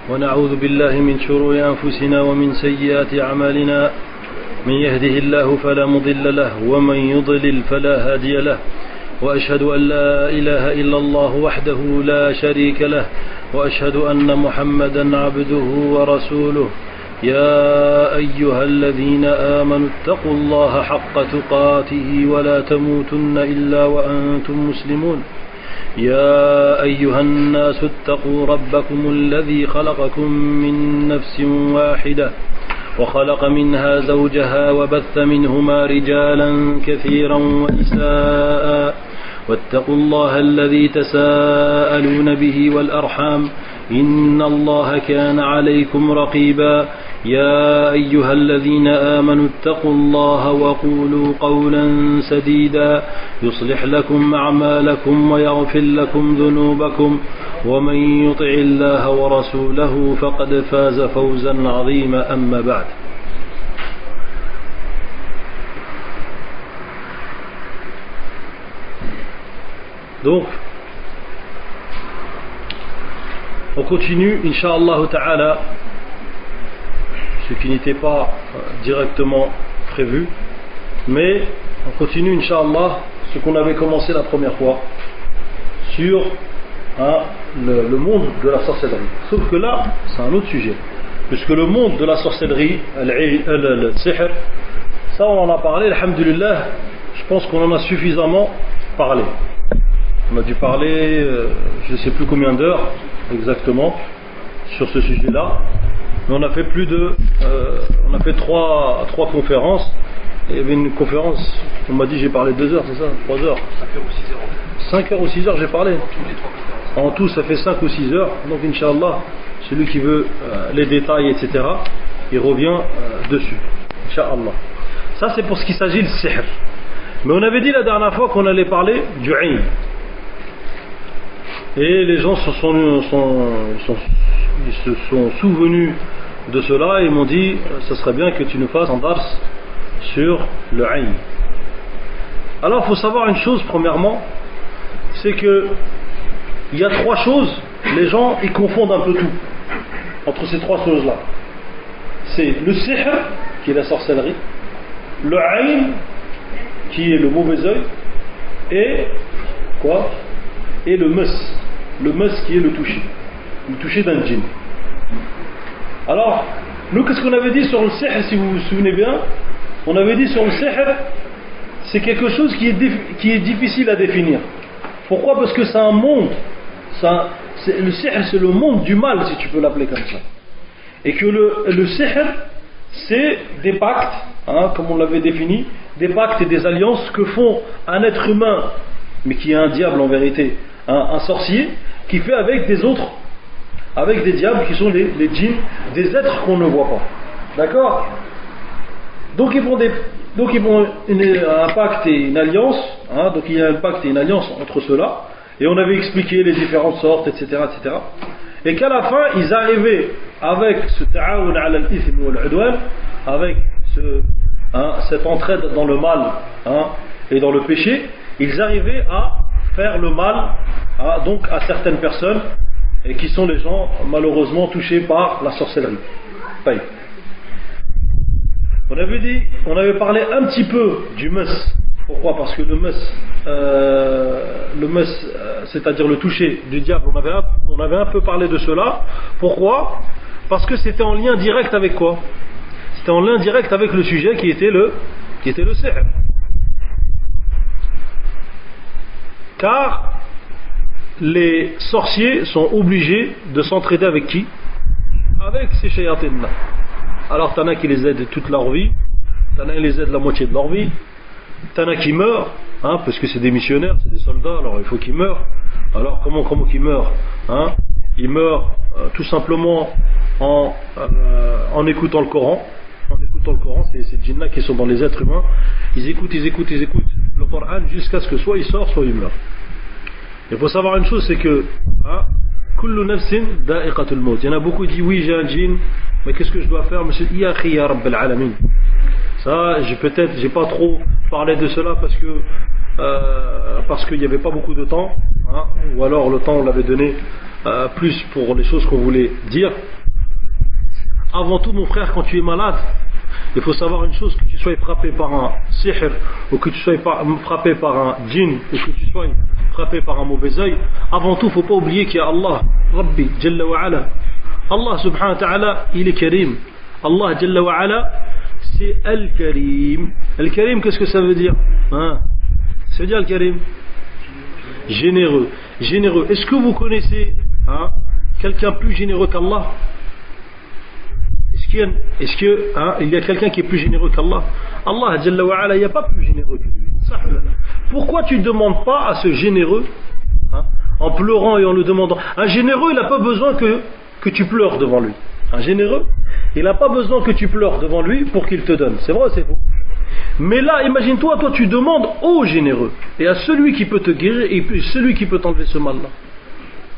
ونعوذ بالله من شرور أنفسنا ومن سيئات أعمالنا من يهده الله فلا مضل له ومن يضلل فلا هادي له وأشهد أن لا إله إلا الله وحده لا شريك له وأشهد أن محمدا عبده ورسوله يا أيها الذين آمنوا اتقوا الله حق تقاته ولا تموتن إلا وأنتم مسلمون يا أيها الناس اتقوا ربكم الذي خلقكم من نفس واحدة وخلق منها زوجها وبث منهما رجالا كثيرا ونساء واتقوا الله الذي تساءلون به والأرحام إن الله كان عليكم رقيبا يا أيها الذين آمنوا اتقوا الله وقولوا قولا سديدا يصلح لكم أعمالكم ويغفر لكم ذنوبكم ومن يطع الله ورسوله فقد فاز فوزا عظيما أما بعد. Donc, on continue, Inch'Allah Ta'ala, ce qui n'était pas directement prévu, mais on continue, Inch'Allah, ce qu'on avait commencé la première fois, sur le monde de la sorcellerie. Sauf que là, c'est un autre sujet, puisque le monde de la sorcellerie, le sihr, ça on en a parlé, alhamdulillah, je pense qu'on en a suffisamment parlé. On a dû parler, je ne sais plus combien d'heures exactement, sur ce sujet-là. Mais on a fait on a fait trois conférences. Il y avait une conférence, on m'a dit j'ai parlé 2 heures, c'est ça 3 heures 5 heures ou 6 heures j'ai parlé. En tout, ça fait 5 ou 6 heures. Donc, Inch'Allah, celui qui veut les détails, etc., il revient dessus. Inch'Allah. Ça, c'est pour ce qui s'agit du sihr. Mais on avait dit la dernière fois qu'on allait parler du ayn. Et les gens ils se sont souvenus de cela et m'ont dit ça serait bien que tu nous fasses un dars sur le ayn. Alors il faut savoir une chose premièrement, c'est que il y a 3 choses, les gens ils confondent un peu tout entre ces 3 choses là. C'est le sihr qui est la sorcellerie, le ayn qui est le mauvais œil et quoi? Et le mas qui est le toucher d'un djinn. Alors, nous qu'est-ce qu'on avait dit sur le sihr, si vous vous souvenez bien? On avait dit sur le sihr, c'est quelque chose qui est difficile à définir. Pourquoi? Parce que c'est un monde, le sihr c'est le monde du mal, si tu peux l'appeler comme ça. Et que le sihr, c'est des pactes, comme on l'avait défini, des pactes et des alliances que font un être humain, mais qui est un diable en vérité, un sorcier, qui fait avec des autres, avec des diables qui sont les djinns, des êtres qu'on ne voit pas. D'accord? Donc ils font un pacte et une alliance, donc il y a un pacte et une alliance entre ceux-là, et on avait expliqué les différentes sortes, etc., etc. Et qu'à la fin, ils arrivaient avec ce ta'awun ala al-ithm wal udwan, avec cette entraide dans le mal et dans le péché, ils arrivaient à faire le mal donc à certaines personnes et qui sont les gens malheureusement touchés par la sorcellerie. On avait parlé un petit peu du mas. Pourquoi? Parce que le mas, c'est-à-dire le toucher du diable, on avait un peu parlé de cela. Pourquoi? Parce que c'était en lien direct avec quoi? C'était en lien direct avec le sujet qui était le sihr. Car les sorciers sont obligés de s'entraider avec qui? Avec ces shayatines-là. Alors t'en as qui les aident toute leur vie, t'en as qui les aident la moitié de leur vie, t'en as qui meurent, parce que c'est des missionnaires, c'est des soldats, alors il faut qu'ils meurent. Alors comment qu'ils meurent? Ils meurent tout simplement en écoutant le Coran. En écoutant le Coran, c'est ces djinns-là qui sont dans les êtres humains, ils écoutent le Coran jusqu'à ce que soit il sort, soit il meurt. Il faut savoir une chose, c'est que kullu nafsin da'iqatul maut. Il y en a beaucoup qui disent oui j'ai un djinn, mais qu'est-ce que je dois faire? Monsieur ya akhi ya rabbal alamin. Ça, j'ai pas trop parlé de cela parce qu'il n'y avait pas beaucoup de temps, ou alors le temps on l'avait donné plus pour les choses qu'on voulait dire. Avant tout, mon frère, quand tu es malade, il faut savoir une chose, que tu sois frappé par un sihr, ou que tu sois frappé par un djinn, ou que tu sois frappé par un mauvais œil. Avant tout, il ne faut pas oublier qu'il y a Allah, Rabbi, Jalla wa Ala. Allah subhanahu wa ta'ala, il est Karim. Allah Jalla wa Ala, c'est Al-Karim. Al-Karim, qu'est-ce que ça veut dire, hein? Ça veut dire Al-Karim généreux. Généreux. Est-ce que vous connaissez, hein, quelqu'un plus généreux qu'Allah? Est-ce qu'il y a quelqu'un qui est plus généreux qu'Allah? Allah Jalla wa Ala, il n'y a pas plus généreux que lui. Pourquoi tu ne demandes pas à ce généreux, hein, en pleurant et en le demandant? Un généreux, il n'a pas besoin que tu pleures devant lui. Un généreux, il n'a pas besoin que tu pleures devant lui pour qu'il te donne. C'est vrai ou c'est faux? Mais là, imagine-toi, toi tu demandes au généreux et à celui qui peut te guérir et celui qui peut t'enlever ce mal-là.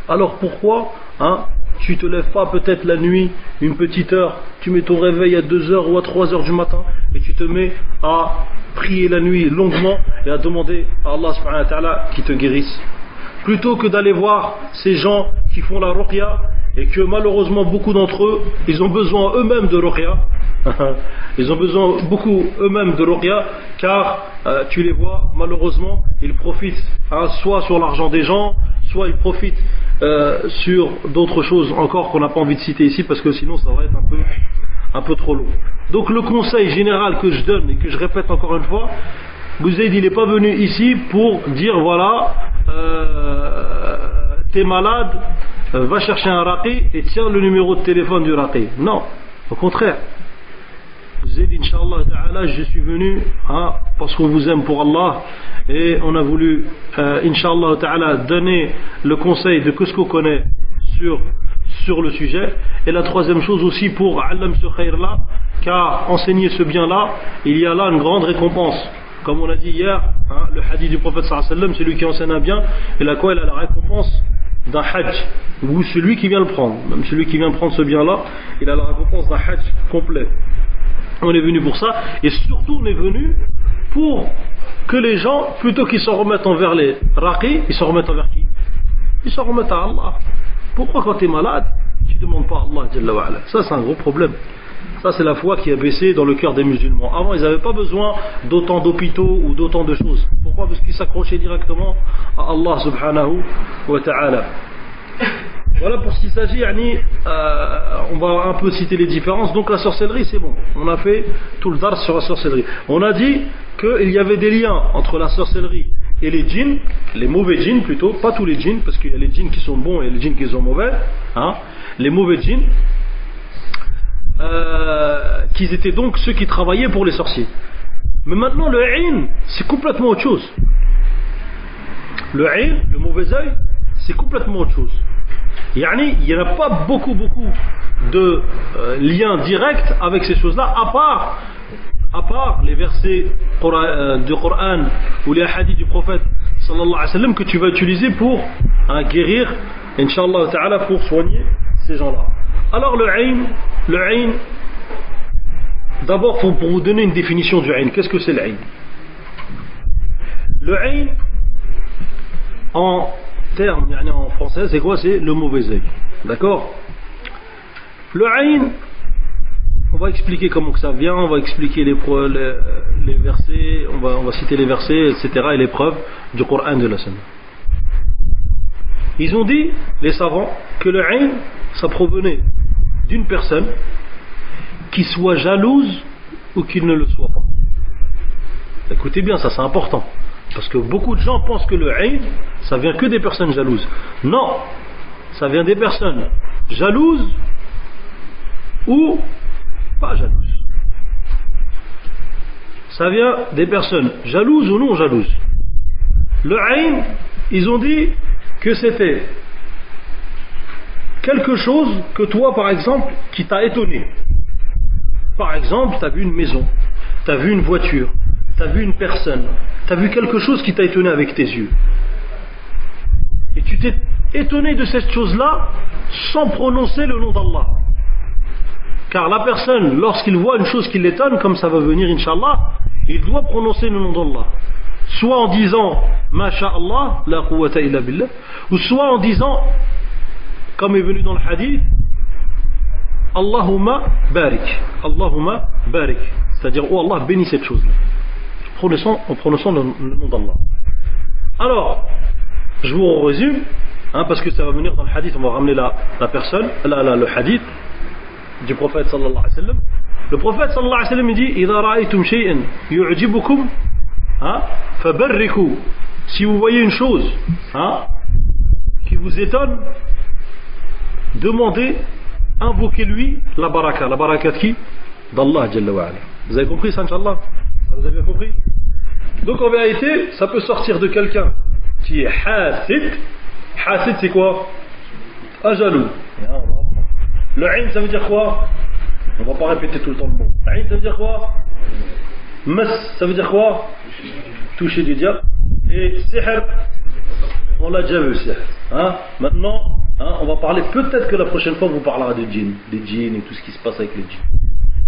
Alors pourquoi, hein, tu te lèves pas peut-être la nuit, une petite heure, tu mets ton réveil à 2 heures ou à 3 heures du matin et tu te mets à prier la nuit longuement et à demander à Allah subhanahu wa ta'ala qui te guérisse, plutôt que d'aller voir ces gens qui font la ruqya et que malheureusement beaucoup d'entre eux, ils ont besoin eux-mêmes de ruqya. Ils ont besoin beaucoup eux-mêmes de ruqya, car tu les vois, malheureusement, ils profitent, hein, soit sur l'argent des gens, soit ils profitent sur d'autres choses encore qu'on n'a pas envie de citer ici, parce que sinon ça va être un peu trop long. Donc le conseil général que je donne et que je répète encore une fois, Bouzaïd, il n'est pas venu ici pour dire voilà, t'es malade, va chercher un raqi et tiens le numéro de téléphone du raqi. Non, au contraire. Bouzaïd, Inch'Allah ta'ala, je suis venu, hein, parce qu'on vous aime pour Allah et on a voulu, Inch'Allah ta'ala, donner le conseil de ce qu'on connaît sur le sujet. Et la troisième chose aussi, pour Allam ce khair là, car enseigner ce bien là, il y a là une grande récompense. Comme on a dit hier, hein, le hadith du prophète sallallahu alayhi wa sallam, celui qui enseigne un bien, et là quoi, il a la récompense d'un hajj, ou celui qui vient le prendre, même celui qui vient prendre ce bien là, il a la récompense d'un hajj complet. On est venu pour ça, et surtout on est venu pour que les gens, plutôt qu'ils s'en remettent envers les raqis, ils s'en remettent envers qui? Ils s'en remettent à Allah. Pourquoi quand tu es malade, tu ne demandes pas à Allah Jalla wa Ala? Ça c'est un gros problème. Ça c'est la foi qui a baissé dans le cœur des musulmans. Avant ils n'avaient pas besoin d'autant d'hôpitaux ou d'autant de choses. Pourquoi? Parce qu'ils s'accrochaient directement à Allah subhanahu wa ta'ala. Voilà pour ce qu'il s'agit, on va un peu citer les différences. Donc la sorcellerie c'est bon, on a fait tout le dars sur la sorcellerie. On a dit qu'il y avait des liens entre la sorcellerie et les djinns, les mauvais djinns plutôt, pas tous les djinns, parce qu'il y a les djinns qui sont bons et les djinns qui sont mauvais, hein. Les mauvais djinns, qu'ils étaient donc ceux qui travaillaient pour les sorciers. Mais maintenant le ayn, c'est complètement autre chose. Le ayn, le mauvais œil, c'est complètement autre chose. Il n'y en a pas beaucoup de liens directs avec ces choses-là, à part les versets du Coran ou les hadiths du prophète sallallahu alayhi wa sallam que tu vas utiliser pour guérir, Inch'Allah ta'ala, pour soigner ces gens-là. Alors le ayn, d'abord pour vous donner une définition du ayn, qu'est-ce que c'est le ayn? Le ayn, en terme, en français, c'est quoi? C'est le mauvais œil. D'accord? Le ayn, on va expliquer comment que ça vient, on va expliquer les versets, on va citer les versets, etc. et les preuves du Coran de la Sunna. Ils ont dit, les savants, que le ayn, ça provenait d'une personne qui soit jalouse ou qui ne le soit pas. Écoutez bien, ça c'est important. Parce que beaucoup de gens pensent que le ayn, ça vient que des personnes jalouses. Non, ça vient des personnes jalouses ou pas jalouses. Ça vient des personnes jalouses ou non jalouses. Le ayn, ils ont dit que c'était quelque chose que toi, par exemple, qui t'a étonné. Par exemple, tu as vu une maison, tu as vu une voiture, tu as vu une personne, tu as vu quelque chose qui t'a étonné avec tes yeux. Et tu t'es étonné de cette chose-là sans prononcer le nom d'Allah. Car la personne, lorsqu'il voit une chose qui l'étonne, comme ça va venir, Inch'Allah, il doit prononcer le nom d'Allah. Soit en disant Masha'Allah, la quwwata illa billah, ou soit en disant comme est venu dans le hadith, Allahumma barik. Allahumma barik. C'est-à-dire, oh Allah, bénis cette chose-là. En prononçant le nom d'Allah. Alors, je vous résume, parce que ça va venir dans le hadith, on va ramener la personne, le hadith du prophète sallallahu alayhi wa sallam. Le prophète sallallahu alayhi wa sallam dit إِذَا رَأَيْتُمْ شَيْئًا يُعْجِبُكُمْ فَبَرِّكُوا. Si vous voyez une chose qui vous étonne, demandez, invoquez-lui la baraka. La baraka de qui? D'Allah Jalla wa Ala. Vous avez compris ça, Inch'Allah? Vous avez compris? Donc en vérité, ça peut sortir de quelqu'un qui est hasid. Hasid, c'est quoi? Un jaloux. Le ayn, ça veut dire quoi? On va pas répéter tout le temps le mot. Ayn, ça veut dire quoi? Mas, ça veut dire quoi? Toucher du diable. Et sihr, on l'a déjà vu, sihr. Maintenant, on va parler, peut-être que la prochaine fois, on vous parlera des djinns et tout ce qui se passe avec les djinns.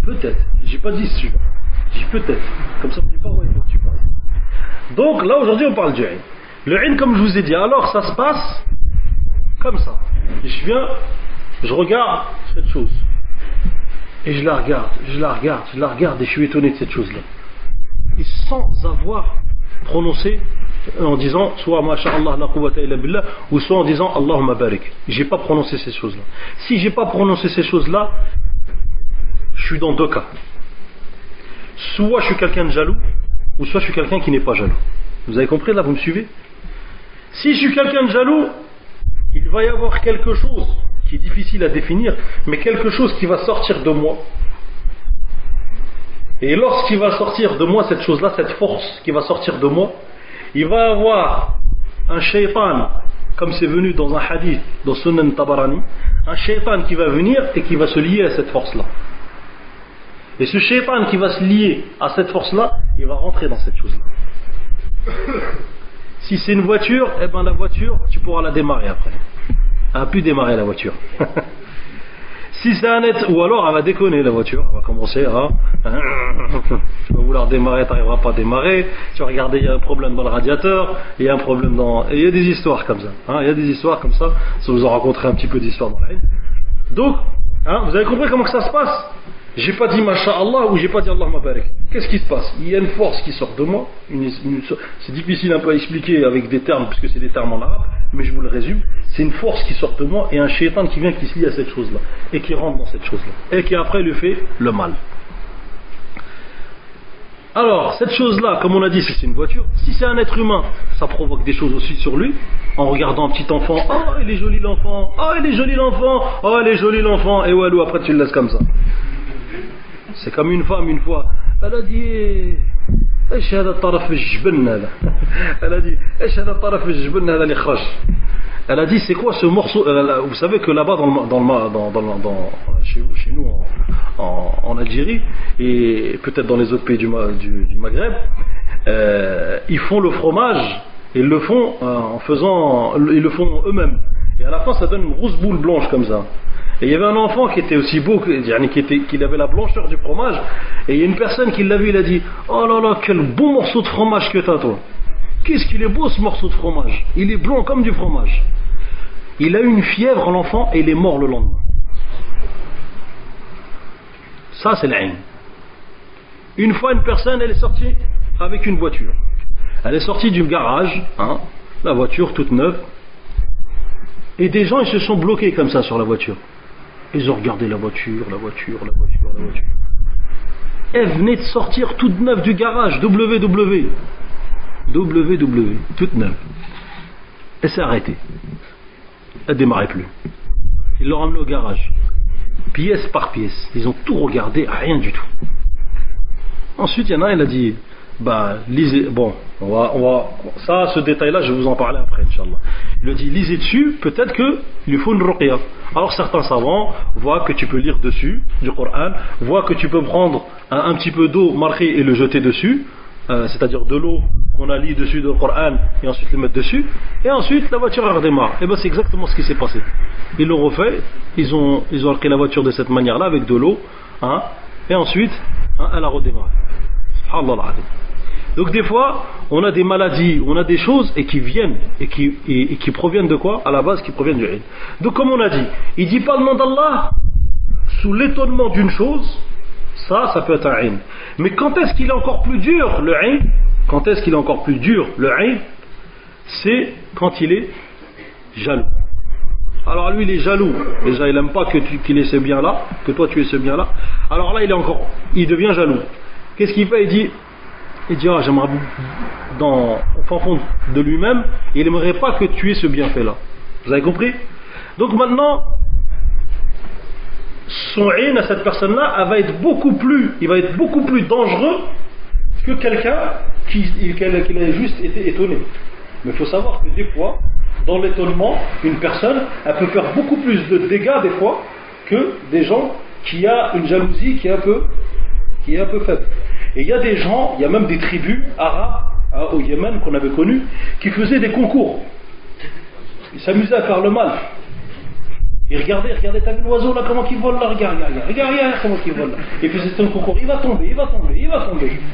Peut-être. J'ai pas dit celui-là. J'ai dit peut-être. Comme ça, on ne dit pas, ouais, il faut que tu parles. Donc là, aujourd'hui, on parle du ayn. Le ayn, comme je vous ai dit, alors ça se passe comme ça. Je regarde cette chose. Et je la regarde, et je suis étonné de cette chose-là. Et sans avoir prononcé, en disant, soit masha'Allah la quwwata illa billah, ou soit en disant Allahumma barik. J'ai pas prononcé ces choses-là. Si j'ai pas prononcé ces choses-là, je suis dans deux cas. Soit je suis quelqu'un de jaloux, ou soit je suis quelqu'un qui n'est pas jaloux. Vous avez compris là, vous me suivez? Si je suis quelqu'un de jaloux, il va y avoir quelque chose qui est difficile à définir, mais quelque chose qui va sortir de moi. Et lorsqu'il va sortir de moi cette chose-là, cette force qui va sortir de moi, il va y avoir un shaytan, comme c'est venu dans un hadith, dans Sunan Tabarani, un shaytan qui va venir et qui va se lier à cette force-là. Et ce shaytan qui va se lier à cette force-là, il va rentrer dans cette chose-là. Si c'est une voiture, eh ben la voiture, tu pourras la démarrer après. Elle n'a plus démarrer la voiture. Si c'est un être, ou alors elle va déconner la voiture, elle va commencer à tu vas vouloir démarrer, tu n'arriveras pas à démarrer, tu vas regarder, il y a un problème dans le radiateur, il y a un problème dans... Et il y a des histoires comme ça, il y a des histoires comme ça vous en raconterez un petit peu d'histoire dans la haine. Donc, vous avez compris comment que ça se passe? J'ai pas dit masha'Allah ou j'ai pas dit Allahumma barik. Qu'est-ce qui se passe? Il y a une force qui sort de moi, c'est difficile un peu à expliquer avec des termes, puisque c'est des termes en arabe, mais je vous le résume. C'est une force qui sort de moi et un shaitan qui vient, qui se lie à cette chose-là et qui rentre dans cette chose-là et qui après lui fait le mal. Alors cette chose-là, comme on a dit, c'est une voiture. Si c'est un être humain, ça provoque des choses aussi sur lui. En regardant un petit enfant, oh il est joli l'enfant, oh il est joli l'enfant, oh il est joli l'enfant, et walou, après tu le laisses comme ça. C'est comme une femme une fois, elle a dit ايش هذا الطرف الجبن هذا. Elle a dit ايش هذا الطرف الجبن هذا اللي خرج. Elle a dit c'est quoi ce morceau? Vous savez que là-bas chez nous en Algérie et peut-être dans les autres pays du Maghreb, ils font le fromage et ils le font ils le font eux-mêmes. Et à la fin ça donne une grosse boule blanche comme ça. Et il y avait un enfant qui était aussi beau, qu'il avait la blancheur du fromage, et il y a une personne qui l'a vu, il a dit oh là là, quel beau morceau de fromage que t'as toi. Qu'est-ce qu'il est beau ce morceau de fromage. Il est blanc comme du fromage. Il a eu une fièvre l'enfant et il est mort le lendemain. Ça c'est l'ayn. Une fois une personne, elle est sortie avec une voiture. Elle est sortie du garage, la voiture toute neuve, et des gens ils se sont bloqués comme ça sur la voiture. Ils ont regardé la voiture. Elle venait de sortir toute neuve du garage, WW, toute neuve. Elle s'est arrêtée. Elle ne démarrait plus. Ils l'ont ramenée au garage. Pièce par pièce. Ils ont tout regardé, rien du tout. Ensuite, il y en a un, il a dit lisez. Bon, ce détail-là, je vais vous en parler après, Inch'Allah. Il a dit, lisez dessus, peut-être qu'il lui faut une ruqya. Alors certains savants voient que tu peux lire dessus du Coran, voient que tu peux prendre un petit peu d'eau marquée et le jeter dessus, c'est-à-dire de l'eau qu'on a lu dessus du Coran et ensuite le mettre dessus, et ensuite la voiture elle redémarre. Et c'est exactement ce qui s'est passé. Ils l'ont refait, ils ont marqué la voiture de cette manière-là avec de l'eau, et ensuite elle a redémarré. Subhanallah. Donc des fois, on a des maladies, on a des choses et qui viennent et qui proviennent de quoi? À la base, qui proviennent du ilm. Donc comme on a dit, il dit pas le nom d'Allah sous l'étonnement d'une chose, ça peut être un ilm. Mais quand est-ce qu'il est encore plus dur le ilm? Quand est-ce qu'il est encore plus dur le ilm? C'est quand il est jaloux. Alors lui il est jaloux, déjà il n'aime pas qu'il ait ce bien là, que toi tu aies ce bien là. Alors là il devient jaloux. Qu'est-ce qu'il fait? Il dit j'aimerais au fin fond de lui-même, il n'aimerait pas que tu aies ce bienfait là. Vous avez compris? Donc maintenant son haine à cette personne là, il va être beaucoup plus dangereux que quelqu'un qui a juste été étonné. Mais il faut savoir que des fois, dans l'étonnement, une personne, elle peut faire beaucoup plus de dégâts des fois que des gens qui a une jalousie qui est un peu faible. Et il y a des gens, il y a même des tribus arabes au Yémen qu'on avait connues, qui faisaient des concours. Ils s'amusaient à faire le mal. Ils regardaient, t'as vu l'oiseau là, comment il vole là, regarde, comment il vole là. Et puis c'était un concours, il va tomber,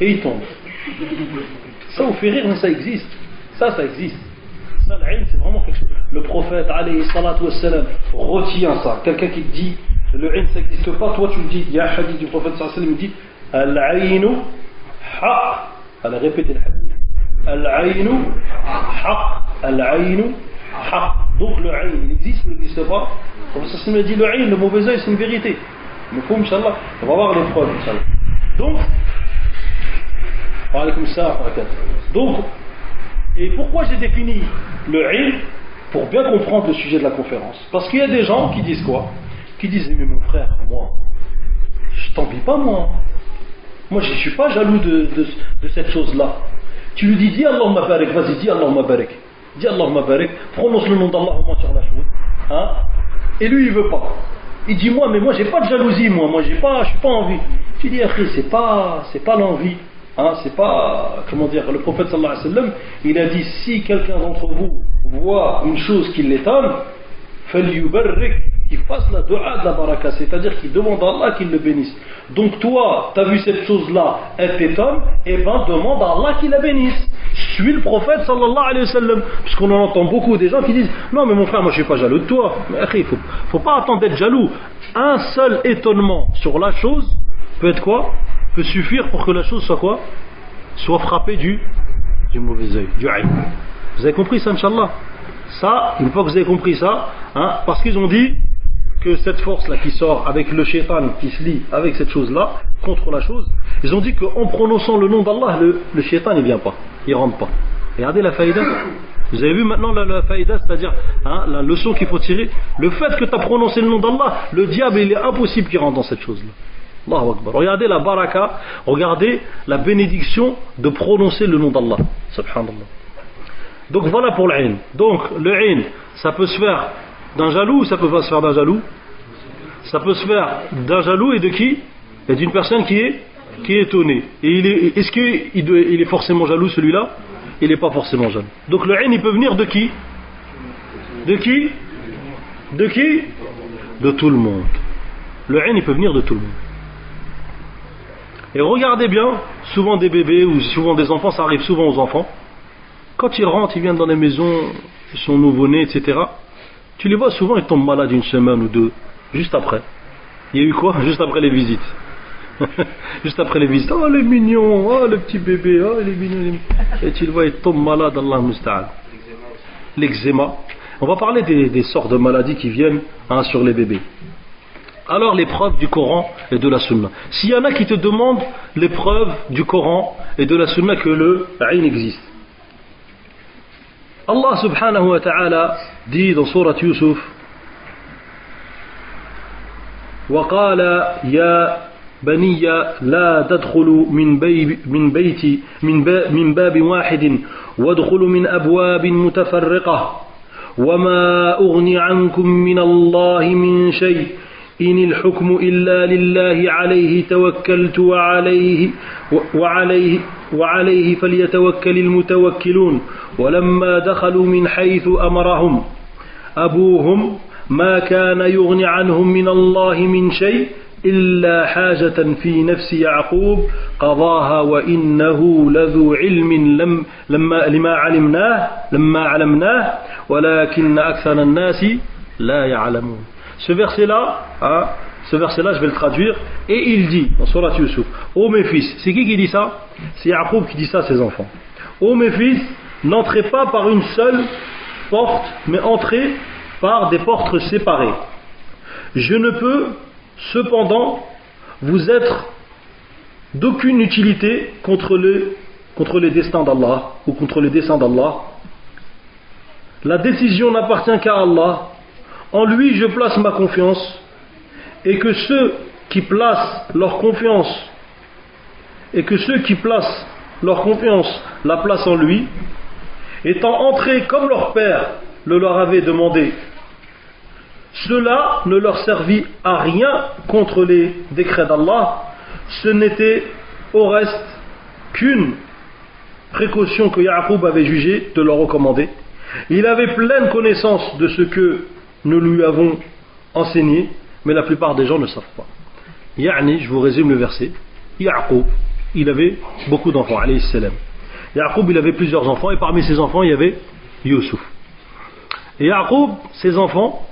et il tombe. Ça vous fait rire, mais ça existe. Ça existe. Ça, l'ilm, c'est vraiment quelque chose. Le prophète, alayhi salatu wassalam, retient ça. Quelqu'un qui te dit, le ilm, ça n'existe pas, toi tu le dis. Il y a un hadith du prophète, sallallahu alayhi wa sallam, il dit, al-aynu haq. Elle a répété le hadith. Al-aynu haq. Al-aynu haq. Donc le ilm, il existe ou il n'existe pas? Le prophète sallallahu alayhi wa sallam dit, le ilm, le mauvais œil, c'est une vérité. Mais faut, Inch'Allah, on va voir les preuves, Inch'Allah. Donc, et pourquoi j'ai défini le ilm? Pour bien comprendre le sujet de la conférence. Parce qu'il y a des gens qui disent quoi? Qui disent, mais mon frère, moi, je t'envie pas moi. Moi je suis pas jaloux de cette chose-là. Tu lui dis Allahumma barik, vas-y, dis Allahumma barik. Dis Allahumma barik, prononce le nom d'Allah au moins sur la chose. Hein? Et lui il veut pas. Il dit moi j'ai pas de jalousie, moi je suis pas envie. Tu dis akhi, c'est pas l'envie. Hein, c'est pas, comment dire, le prophète sallallahu alayhi wa sallam, il a dit si quelqu'un d'entre vous voit une chose qui l'étonne, qu'il fasse la dua de la baraka, c'est-à-dire qu'il demande à Allah qu'il le bénisse. Donc toi, tu as vu cette chose-là, elle t'étonne, et ben demande à Allah qu'il la bénisse. Suis le prophète sallallahu alayhi wa sallam, puisqu'on en entend beaucoup des gens qui disent non mais mon frère, moi je suis pas jaloux de toi. Mais il faut pas attendre d'être jaloux. Un seul étonnement sur la chose peut être quoi? Peut suffire pour que la chose soit quoi? Soit frappée du mauvais œil, du aïn. Vous avez compris ça, Inch'Allah? Ça, une fois que vous avez compris ça, hein, parce qu'ils ont dit que cette force-là qui sort avec le shaitan qui se lie avec cette chose-là, contre la chose, ils ont dit qu'en prononçant le nom d'Allah, le shaitan ne vient pas, il rentre pas. Regardez la faïda. Vous avez vu maintenant la faïda, c'est-à-dire hein, la leçon qu'il faut tirer. Le fait que tu as prononcé le nom d'Allah, le diable il est impossible qu'il rentre dans cette chose-là. Allahu Akbar. Regardez la baraka, regardez la bénédiction de prononcer le nom d'Allah. Subhanallah. Donc voilà pour l'ilm. Donc le ilm, ça peut se faire d'un jaloux ou ça peut pas se faire d'un jaloux? Ça peut se faire d'un jaloux et de qui? Et d'une personne qui est étonnée. Et est-ce qu'il est forcément jaloux celui-là? Il n'est pas forcément jaloux. Donc le ilm il peut venir de qui? De qui? De tout le monde. Le ilm il peut venir de tout le monde. Et regardez bien, souvent des bébés ou souvent des enfants, ça arrive souvent aux enfants. Quand ils rentrent, ils viennent dans les maisons, ils sont nouveau-nés, etc. Tu les vois souvent, ils tombent malades une semaine ou deux, juste après. Il y a eu quoi? Juste après les visites. Juste après les visites. Oh, les mignons, oh, le petit bébé, oh, il est mignon. Et tu le vois, il tombe malade, Allah musta'an. L'eczéma. On va parler des sortes de maladies qui viennent hein, sur les bébés. Alors les preuves du Coran et de la Sunna. S'il y en a qui te demandent les preuves du Coran et de la Sunna que le ayn existe. Allah subhanahu wa ta'ala dit dans Surat Yusuf وقال يا بني لا تدخلوا من باب واحد وادخلوا من أبواب متفرقة وما أغني عنكم من الله من شيء إن الحكم إلا لله عليه توكلت وعليه فليتوكل المتوكلون ولما دخلوا من حيث أمرهم أبوهم ما كان يغني عنهم من الله من شيء إلا حاجة في نفس يعقوب قضاها وإنه لذو علم لما علمناه ولكن أكثر الناس لا يعلمون. Ce verset-là, je vais le traduire, et il dit dans Surat Yusuf: ô mes fils, c'est qui dit ça? C'est Yaqub qui dit ça à ses enfants. Ô mes fils, n'entrez pas par une seule porte, mais entrez par des portes séparées. Je ne peux cependant vous être d'aucune utilité contre les destins d'Allah ou contre les desseins d'Allah. La décision n'appartient qu'à Allah. En lui je place ma confiance, et que ceux qui placent leur confiance la placent en lui, étant entrés comme leur père le leur avait demandé, cela ne leur servit à rien contre les décrets d'Allah. Ce n'était au reste qu'une précaution que Yaqub avait jugé de leur recommander. Il avait pleine connaissance de ce que nous lui avons enseigné, mais la plupart des gens ne savent pas. Ya'ni, je vous résume le verset. Yaqub, il avait beaucoup d'enfants, alayhi salam. Yaqub, il avait plusieurs enfants, et parmi ses enfants, il y avait Yusuf. Et Yaqub, ses enfants,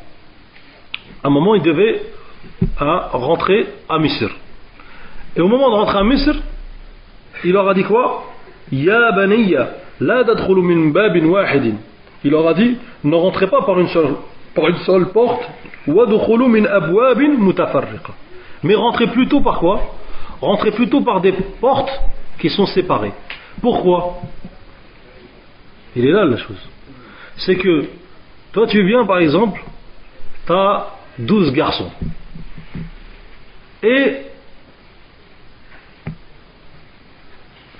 à un moment, il devait rentrer à Misr. Et au moment de rentrer à Misr, il leur a dit quoi? Ya baniya, la tadkhulu min babin wahidin. Il leur a dit, ne rentrez pas par une seule porte, wadkhulu min abwabin mutafarriqa. Mais rentrez plutôt par quoi? Rentrez plutôt par des portes qui sont séparées. Pourquoi? Il est là la chose. C'est que toi tu viens par exemple, tu as 12 garçons. Et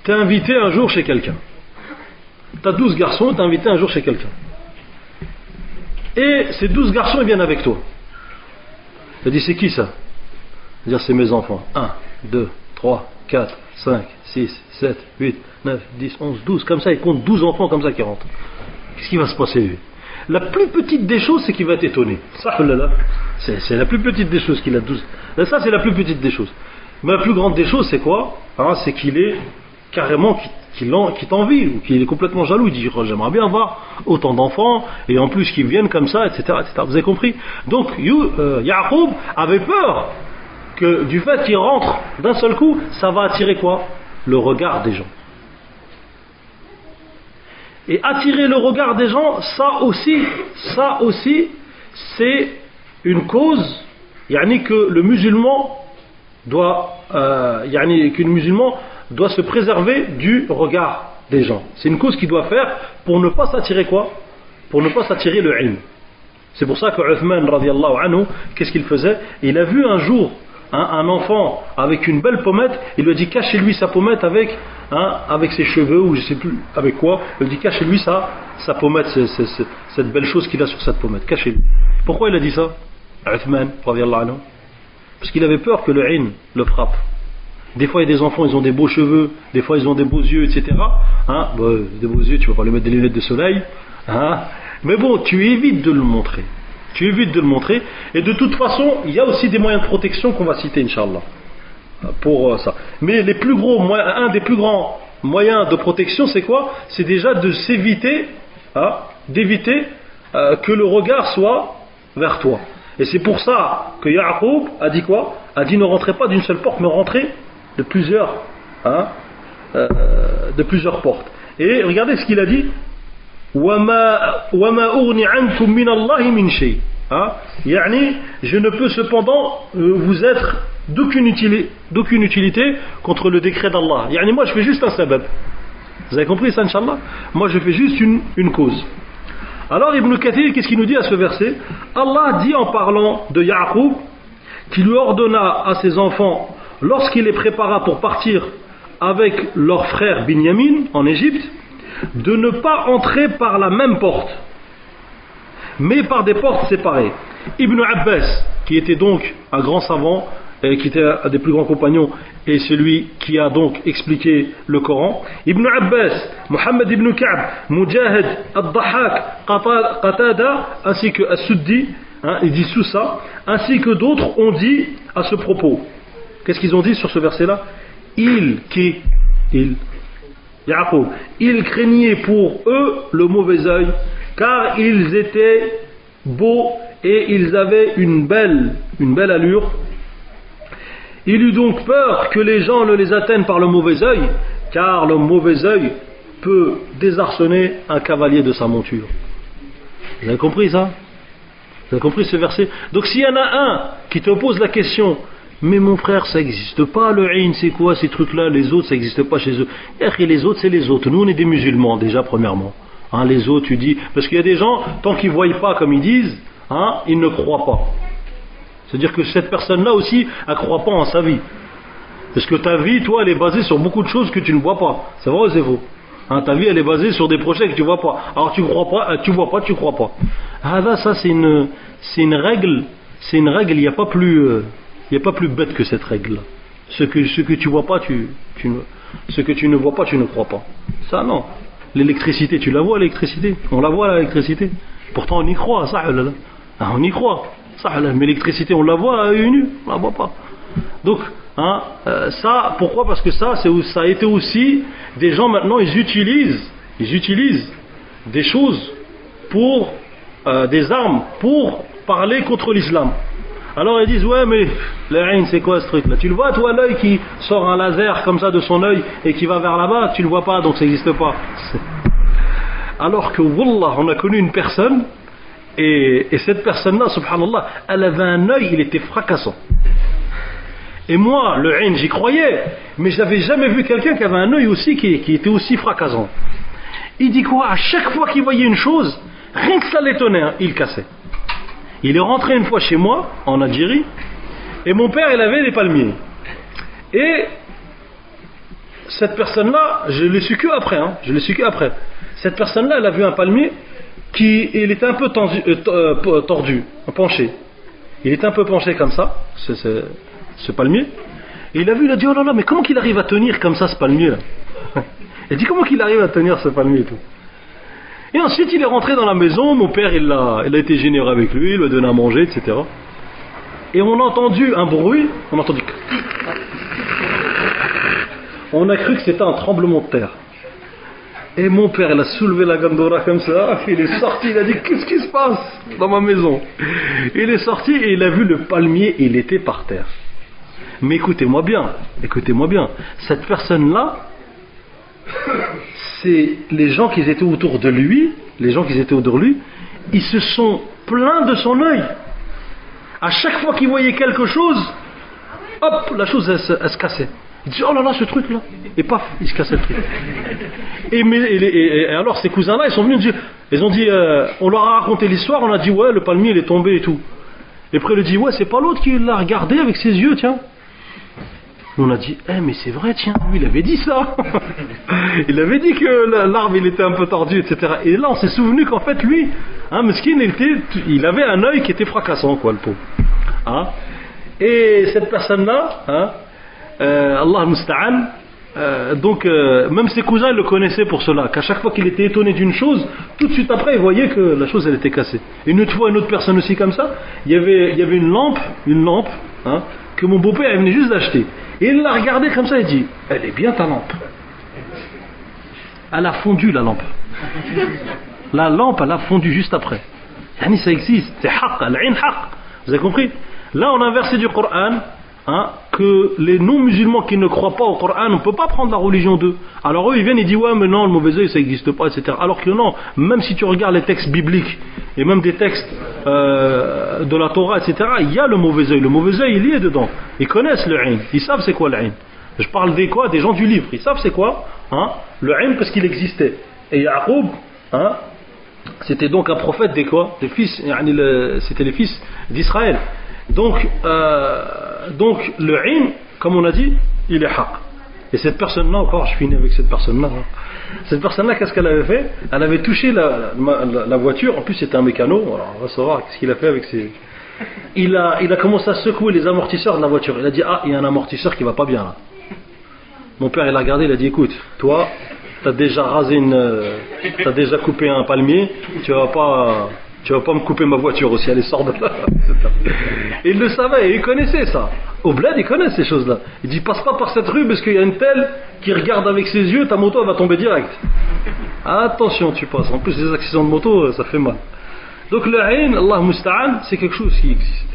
tu es invité un jour chez quelqu'un. Tu as 12 garçons, tu es invité un jour chez quelqu'un. Et ces 12 garçons ils viennent avec toi. Tu dis c'est qui ça? Dire c'est mes enfants. 1, 2, 3, 4, 5, 6, 7, 8, 9, 10, 11, 12. Comme ça, il compte 12 enfants comme ça qui rentrent. Qu'est-ce qui va se passer lui? La plus petite des choses, c'est qu'il va être étonné. Ça, c'est la plus petite des choses qu'il a 12. Ça, c'est la plus petite des choses. Mais la plus grande des choses, c'est quoi? C'est qu'il est carrément, qu'il t'envie, ou qu'il est complètement jaloux. Il dit, oh, j'aimerais bien avoir autant d'enfants, et en plus qu'ils viennent comme ça, etc., etc. Vous avez compris? Donc, Yaqub avait peur que du fait qu'il rentre d'un seul coup, ça va attirer quoi? Le regard des gens. Et attirer le regard des gens, ça aussi, c'est une cause, que le musulman doit, qu'un musulman doit se préserver du regard des gens. C'est une cause qu'il doit faire pour ne pas s'attirer quoi? Pour ne pas s'attirer le ilm. C'est pour ça que Uthman radiallahu anhu, qu'est-ce qu'il faisait? Il a vu un jour un enfant avec une belle pommette, il lui a dit cachez-lui sa pommette avec ses cheveux ou je sais plus avec quoi. Il lui a dit cachez-lui sa pommette, cette belle chose qu'il a sur cette pommette, cachez-lui. Pourquoi il a dit ça, Uthman radiallahu anhu? Parce qu'il avait peur que le ilm le frappe. Des fois il y a des enfants, ils ont des beaux cheveux, des fois ils ont des beaux yeux, etc. Des beaux yeux, tu vas pas lui mettre des lunettes de soleil, mais bon, tu évites de le montrer. Et de toute façon, il y a aussi des moyens de protection qu'on va citer, Inch'Allah, pour ça. Mais un des plus grands moyens de protection, c'est quoi? C'est déjà de d'éviter que le regard soit vers toi. Et c'est pour ça que Yaqub a dit quoi? A dit ne rentrez pas d'une seule porte, mais rentrez de plusieurs portes. Et regardez ce qu'il a dit. وَمَا أُغْنِ عَنْكُمْ مِنَ اللَّهِ مِنْ شَيْءٍ. Je ne peux cependant vous être d'aucune utilité contre le décret d'Allah. Moi je fais juste un sabab. Vous avez compris ça, Inch'Allah? Moi je fais juste une cause. Alors Ibn Kathir, qu'est-ce qu'il nous dit à ce verset? Allah dit en parlant de Yaqub qui lui ordonna à ses enfants, lorsqu'il les prépara pour partir avec leur frère Binyamin en Égypte, de ne pas entrer par la même porte, mais par des portes séparées. Ibn Abbas, qui était donc un grand savant, qui était un des plus grands compagnons, et celui qui a donc expliqué le Coran, Ibn Abbas, Muhammad ibn Ka'b, Mujahid, Ad-Dahhak, Qatada, ainsi que As-Suddi, hein, ils disent tout ça, ainsi que d'autres ont dit à ce propos. Qu'est-ce qu'ils ont dit sur ce verset-là? Yaqub, ils craignaient pour eux le mauvais œil, car ils étaient beaux et ils avaient une belle allure. Il eut donc peur que les gens ne les atteignent par le mauvais œil, car le mauvais œil peut désarçonner un cavalier de sa monture. Vous avez compris ça? Vous avez compris ce verset? Donc s'il y en a un qui te pose la question, mais mon frère, ça n'existe pas, le ayn, c'est quoi ces trucs-là? Les autres, ça n'existe pas chez eux. Et les autres, c'est les autres. Nous, on est des musulmans, déjà, premièrement. Hein, les autres, tu dis... Parce qu'il y a des gens, tant qu'ils ne voient pas comme ils disent, hein, ils ne croient pas. C'est-à-dire que cette personne-là aussi, elle ne croit pas en sa vie. Parce que ta vie, toi, elle est basée sur beaucoup de choses que tu ne vois pas. C'est vrai ou c'est faux? Hein, ta vie, elle est basée sur des projets que tu ne vois pas. Alors, tu crois pas, tu vois pas, tu crois pas. Ah là, ça, c'est une règle. C'est une règle, il n'y a pas plus... Il n'y a pas plus bête que cette règle-là. Ce que tu vois pas, ce que tu ne vois pas, tu ne crois pas. Ça, non. L'électricité, tu la vois, l'électricité? On la voit, l'électricité. Pourtant, on y croit, ça, là. Ah, on y croit. Ça, là. Mais l'électricité, on la voit à œil nu, on la voit pas. Donc, hein, ça, pourquoi? Parce que ça a été aussi, des gens maintenant, ils utilisent des choses pour, des armes pour parler contre l'islam. Alors ils disent, ouais, mais l'ayn, c'est quoi ce truc là? Tu le vois, toi, l'œil qui sort un laser comme ça de son œil et qui va vers là-bas? Tu le vois pas, donc ça n'existe pas. Alors que, wallah, on a connu une personne, et cette personne-là, subhanallah, elle avait un œil, il était fracassant. Et moi, le ayn, j'y croyais, mais je n'avais jamais vu quelqu'un qui avait un œil aussi qui était aussi fracassant. Il dit quoi? À chaque fois qu'il voyait une chose, rien que ça l'étonnait, hein, il cassait. Il est rentré une fois chez moi, en Algérie, et mon père, il avait des palmiers. Et cette personne-là, je l'ai su que après, Cette personne-là, elle a vu un palmier il était un peu tordu, penché. Il était un peu penché comme ça, ce palmier. Et il a vu, il a dit, oh là là, mais comment qu'il arrive à tenir comme ça, ce palmier-là? Il a dit, comment qu'il arrive à tenir ce palmier et tout? Et ensuite il est rentré dans la maison, mon père il a été généreux avec lui, il lui a donné à manger, etc. Et on a entendu un bruit, on a cru que c'était un tremblement de terre. Et mon père il a soulevé la gandora comme ça, il est sorti, il a dit, qu'est-ce qui se passe dans ma maison? Il est sorti et il a vu le palmier, il était par terre. Mais écoutez-moi bien, cette personne-là, c'est les gens qui étaient autour de lui, ils se sont plaints de son œil. À chaque fois qu'ils voyaient quelque chose, hop, la chose elle se cassait. Ils disaient, oh là là, ce truc là, et paf, il se cassait le truc. Et alors ces cousins là, ils sont venus, ils ont dit, on leur a raconté l'histoire, on a dit, ouais, le palmier il est tombé et tout. Et après il a dit, ouais, c'est pas l'autre qui l'a regardé avec ses yeux, tiens. On a dit, mais c'est vrai, tiens, lui il avait dit ça. Il avait dit que l'arbre il était un peu tordu, etc. Et là on s'est souvenu qu'en fait lui, mesquine, il avait un œil qui était fracassant, quoi, le pauvre. Hein? Et cette personne-là, Allah musta'an, donc même ses cousins le connaissaient pour cela, qu'à chaque fois qu'il était étonné d'une chose, tout de suite après il voyait que la chose elle était cassée. Et une autre fois, une autre personne aussi comme ça, il y avait une lampe, que mon beau-père venait juste d'acheter. Et il l'a regardée comme ça et dit, elle est bien ta lampe. Elle a fondu la lampe. La lampe elle a fondu juste après. Yani ça existe, c'est haqq, al-ayn haqq. Vous avez compris? Là on a un verset du Coran, que les non-musulmans qui ne croient pas au Coran, on ne peut pas prendre la religion d'eux. Alors eux ils viennent et disent, ouais mais non, le mauvais œil ça n'existe pas, etc. Alors que non, même si tu regardes les textes bibliques et même des textes de la Torah, etc., il y a le mauvais œil. Le mauvais œil il y est dedans. Ils connaissent le ayn, ils savent c'est quoi le ayn. Je parle des gens du livre, ils savent c'est quoi le ayn, parce qu'il existait. Et Yaqub, c'était donc un prophète des fils, c'était les fils d'Israël. Donc le ayn, comme on a dit, il est haqq. Et cette personne-là, encore, je finis avec cette personne-là. Cette personne-là, qu'est-ce qu'elle avait fait? Elle avait touché la voiture. En plus, c'était un mécano. Alors, on va savoir ce qu'il a fait avec ses. Il a commencé à secouer les amortisseurs de la voiture. Il a dit, il y a un amortisseur qui va pas bien là. Mon père, il a regardé, il a dit, écoute, toi, t'as déjà rasé t'as déjà coupé un palmier. Tu vas pas Tu vas pas me couper ma voiture aussi, elle sort de là. Et il le savait, il connaissait ça. Au bled, ils connaissent ces choses-là. Il dit, passe pas par cette rue parce qu'il y a une telle qui regarde avec ses yeux, ta moto elle va tomber direct. Attention, tu passes. En plus, les accidents de moto, ça fait mal. Donc le ayn, Allah musta'an, c'est quelque chose qui existe.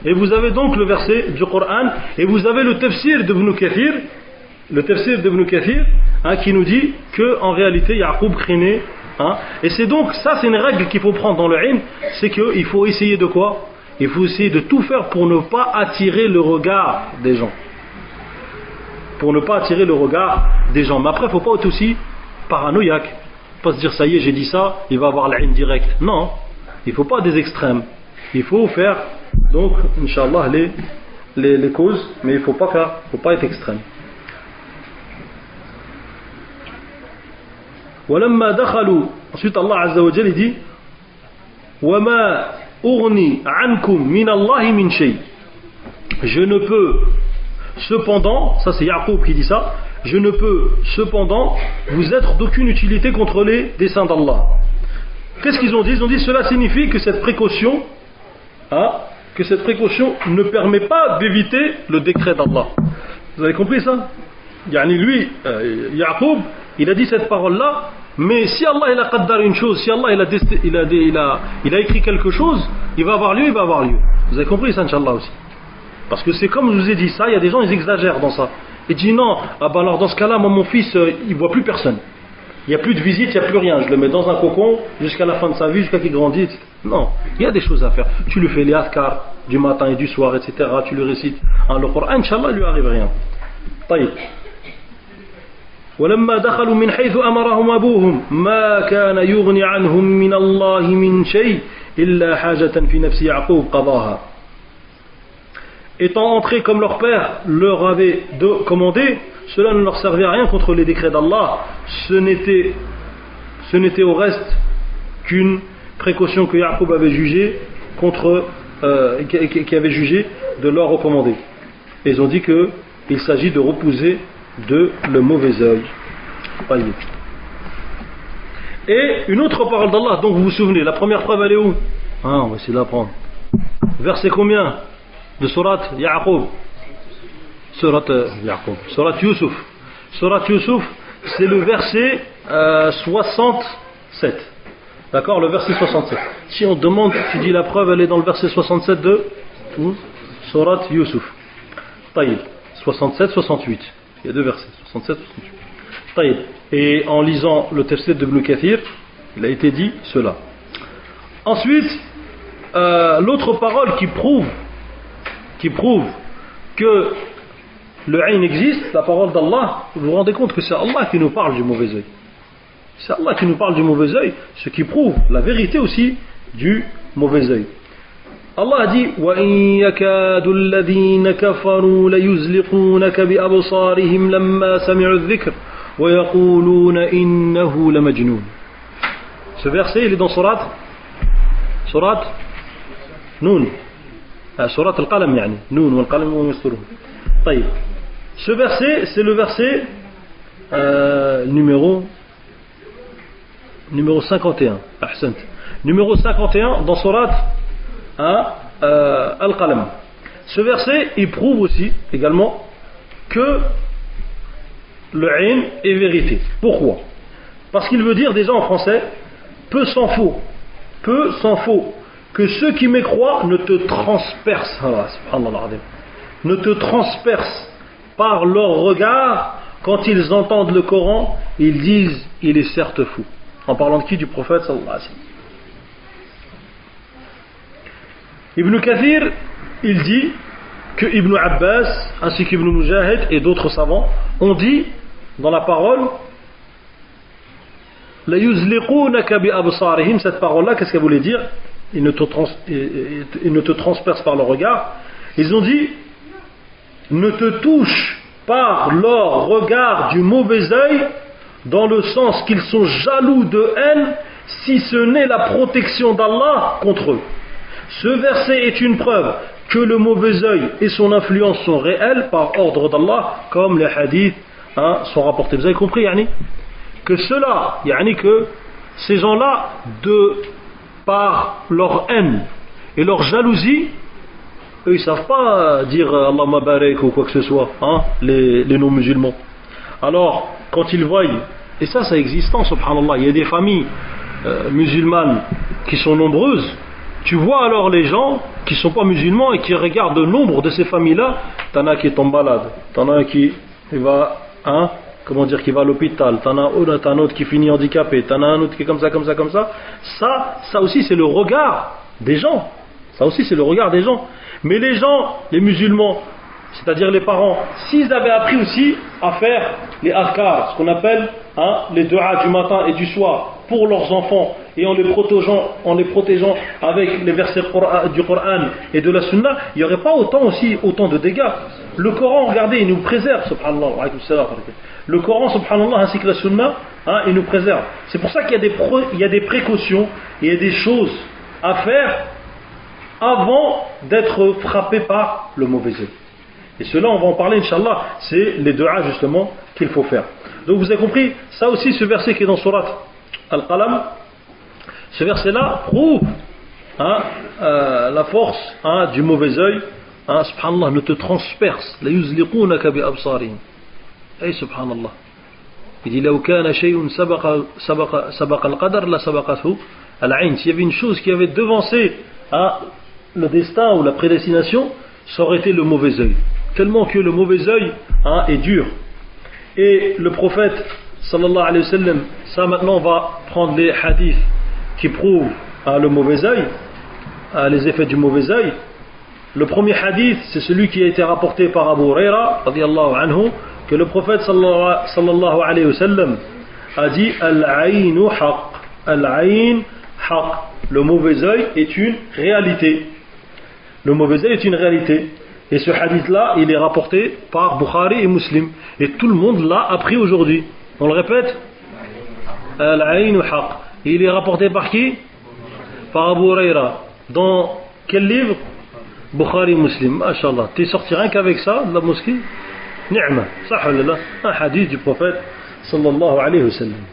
Et vous avez donc le verset du Coran, et vous avez le tafsir d'Ibn Kathir, qui nous dit que en réalité Yaqub craignait. Et c'est donc ça, c'est une règle qu'il faut prendre dans le ayn, c'est qu'il faut essayer de quoi? Il faut essayer de tout faire pour ne pas attirer le regard des gens. Mais après, il ne faut pas être aussi paranoïaque. Pas se dire ça y est, j'ai dit ça, il va avoir l'ayn direct. Non, il ne faut pas des extrêmes. Il faut faire donc, Inch'Allah, les causes, mais il ne faut pas être extrême. Ensuite Allah Azza wa Jalla dit وَمَا أُغْنِي عَنْكُمْ مِنَ اللَّهِ مِنْ شَيْءٍ. Je ne peux cependant, ça c'est Yaqub qui dit ça, je ne peux cependant vous être d'aucune utilité contre les desseins d'Allah. Qu'est-ce qu'ils ont dit? Ils ont dit cela signifie que cette précaution ne permet pas d'éviter le décret d'Allah. Vous avez compris ça? Lui, Yaqub, il a dit cette parole-là, mais si Allah il a qaddar une chose, si Allah il a écrit quelque chose, il va avoir lieu. Vous avez compris ça, Inch'Allah aussi? Parce que c'est comme je vous ai dit ça, il y a des gens, ils exagèrent dans ça. Ils disent non, alors dans ce cas-là, moi, mon fils, il voit plus personne. Il n'y a plus de visite, il n'y a plus rien. Je le mets dans un cocon jusqu'à la fin de sa vie, jusqu'à qu'il grandisse. Non, il y a des choses à faire. Tu lui fais les adhkar du matin et du soir, etc. Tu lui récites le Coran, Inch'Allah, il lui arrive rien. طيب. ولما دخلوا من حيث أمرهم أبوهم ما كان يغني عنهم من الله من شيء إلا حاجة في نفس يعقوب قضاها. Étant entrés comme leur père leur avait commandé, cela ne leur servait à rien contre les décrets d'Allah. Ce n'était au reste qu'une précaution que Yaqub avait jugée qui avait jugé de leur recommander. Et ils ont dit qu'il s'agit de repousser de le mauvais œil. Et une autre parole d'Allah, donc vous vous souvenez, la première preuve elle est où? On va essayer de la prendre. Verset combien de Surat Yaqub? Surat Yusuf. Surat Yusuf, c'est le verset 67. D'accord, le verset 67. Si on demande, tu dis la preuve, elle est dans le verset 67 de Surat Yusuf. Taïb, 67, 68. Il y a deux versets, 67, 68. Taïb. Et en lisant le tafsir de Ibn Kathir, il a été dit cela. Ensuite, l'autre parole qui prouve que le ayn existe, la parole d'Allah, vous vous rendez compte que c'est Allah qui nous parle du mauvais œil. C'est Allah qui nous parle du mauvais œil, ce qui prouve la vérité aussi du mauvais œil. Allah a dit وَإِن يَكَادُ الَّذِينَ كَفَرُوا لَيُزْلِقُونَكَ بِأَبْصَارِهِمْ لَمَّا سَمِعُوا الذِّكْرَ وَيَقُولُونَ إِنَّهُ لَمَجْنُونَ. Ce verset il est dans Surat Noun. Surat al-Qalam يعني Noun wal-Qalam wa yasturun. طيب. Ce verset c'est le verset numéro 51. Ahsant. Numéro 51 dans Surat Al-Qalam. Ce verset il prouve aussi également que le ayn est vérité. Pourquoi? Parce qu'il veut dire déjà en français peu s'en faut que ceux qui mécroient ne te transpercent, ne te transpercent par leur regard quand ils entendent le Coran, ils disent il est certes fou. En parlant de qui? Du prophète sallallahu alayhi wa sallam. Ibn Kathir, il dit que Ibn Abbas ainsi qu'Ibn Mujahid et d'autres savants ont dit dans la parole la yuzliqunaka bi absarihim, cette parole là qu'est-ce qu'elle voulait dire? Ils ne te transpercent par le regard. Ils ont dit ne te touche par leur regard du mauvais œil, dans le sens qu'ils sont jaloux de haine, si ce n'est la protection d'Allah contre eux. Ce verset est une preuve que le mauvais œil et son influence sont réels par ordre d'Allah, comme les hadiths sont rapportés. Vous avez compris, Yani? Que cela, Yani que ces gens-là, par leur haine et leur jalousie, eux ils ne savent pas dire Allahumma barik ou quoi que ce soit, hein, les non-musulmans. Alors, quand ils voient, et ça existe, subhanallah, il y a des familles musulmanes qui sont nombreuses, tu vois alors les gens qui ne sont pas musulmans et qui regardent le nombre de ces familles-là, t'en as qui tombent malades, t'en as un qui va, hein, comment dire, qui va à l'hôpital, t'en as un autre qui finit handicapé, t'en as un autre qui est comme ça. Ça aussi c'est le regard des gens. Ça aussi c'est le regard des gens. Mais les gens, les musulmans, c'est-à-dire les parents, s'ils avaient appris aussi à faire les adhkar, ce qu'on appelle, hein, les du'a du matin et du soir pour leurs enfants, et en les protégeant avec les versets du Coran et de la Sunna, il n'y aurait pas autant de dégâts. Le Coran, regardez, il nous préserve, subhanallah. Le Coran, subhanallah, ainsi que la Sunna, hein, il nous préserve. C'est pour ça qu'il y a des précautions, il y a des choses à faire avant d'être frappé par le mauvais œil. Et cela, on va en parler, Inch'Allah, c'est les du'a justement qu'il faut faire. Donc vous avez compris, ça aussi, ce verset qui est dans Surat Al-Qalam, ce verset-là prouve, hein, la force, hein, du mauvais œil, hein, subhanallah, ne te transperce. La yuzliqunaka bi absarihim. Hey, subhanallah. Il dit, law kana shay'un sabaqa al-qadar la sabaqathu al-ayn. S'il y avait une chose qui avait devancé, hein, le destin ou la prédestination, ça aurait été le mauvais œil. Tellement que le mauvais œil, hein, est dur. Et le prophète sallallahu alayhi wa sallam, ça maintenant on va prendre les hadiths qui prouvent, hein, le mauvais œil, les effets du mauvais œil. Le premier hadith, c'est celui qui a été rapporté par Abu Huraira radiyallahu anhu, que le prophète sallallahu alayhi wa sallam a dit al-aynu haqq, al-ayn haqq. Le mauvais œil est une réalité. Le mauvais œil est une réalité. Et ce hadith-là, il est rapporté par Bukhari et Muslim. Et tout le monde l'a appris aujourd'hui. On le répète, al-aynu haqq. Il est rapporté par qui? Par Abu Huraira. Dans quel livre? Bukhari et Muslim. Masha'Allah. Tu es sorti rien qu'avec ça de la mosquée? Ni'ma. Sahulillah. Un hadith du prophète sallallahu alayhi wa sallam.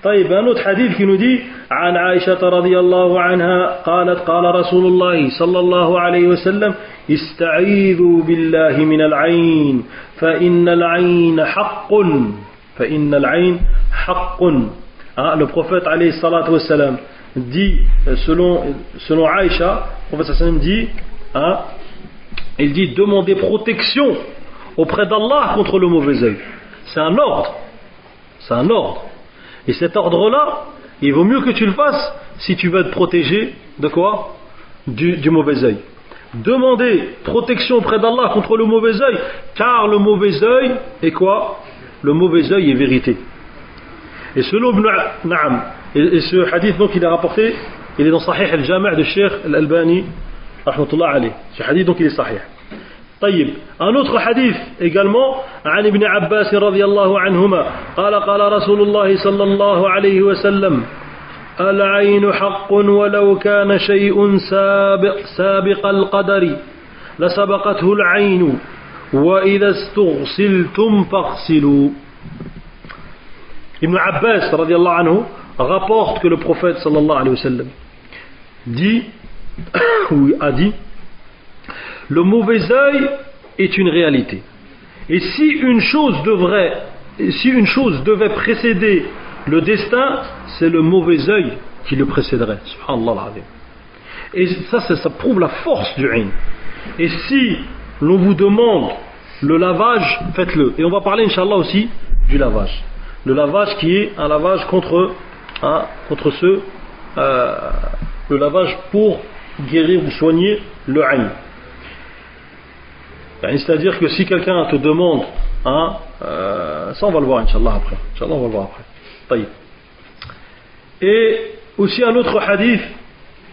طيب un autre hadith qui nous dit عن عائشة رضي الله عنها قالت قال رسول الله صلى الله عليه وسلم استعيذوا بالله من العين فإن العين حق. Le prophète alayhi salatu wassalam dit, selon Aïcha, le prophète sallam dit, hein, il dit demander protection auprès d'Allah contre le mauvais œil. C'est un ordre. Et cet ordre-là, il vaut mieux que tu le fasses si tu veux être protégé de quoi? Du mauvais œil. Demander protection auprès d'Allah contre le mauvais œil, car le mauvais œil est quoi? Le mauvais œil est vérité. Et selon Na'am, et ce hadith donc il est rapporté, il est dans Sahih al-Jami' de Cheikh Al-Albani rahmatullah alayh. Ce hadith donc il est sahih. طيب un autre hadith également عن ابن عباس رضي الله عنهما قال رسول الله صلى الله عليه وسلم العين حق ولو كان شيء سابق القدر لسبقته العين وإذا استغسلتم فاغسلوا. Ibn Abbas رضي الله عنه rapporte que le prophète sallallahu alayhi wa sallam a dit le mauvais œil est une réalité. Et si une chose devait précéder le destin, c'est le mauvais œil qui le précéderait. Subhanallah al-azim. Et ça prouve la force du ayn. Et si l'on vous demande le lavage, faites-le. Et on va parler, Inch'Allah, aussi du lavage. Le lavage qui est un lavage contre le lavage pour guérir ou soigner le ayn. C'est-à-dire que si quelqu'un te demande, hein, ça on va le voir Inch'Allah après. طيب. Et aussi un autre hadith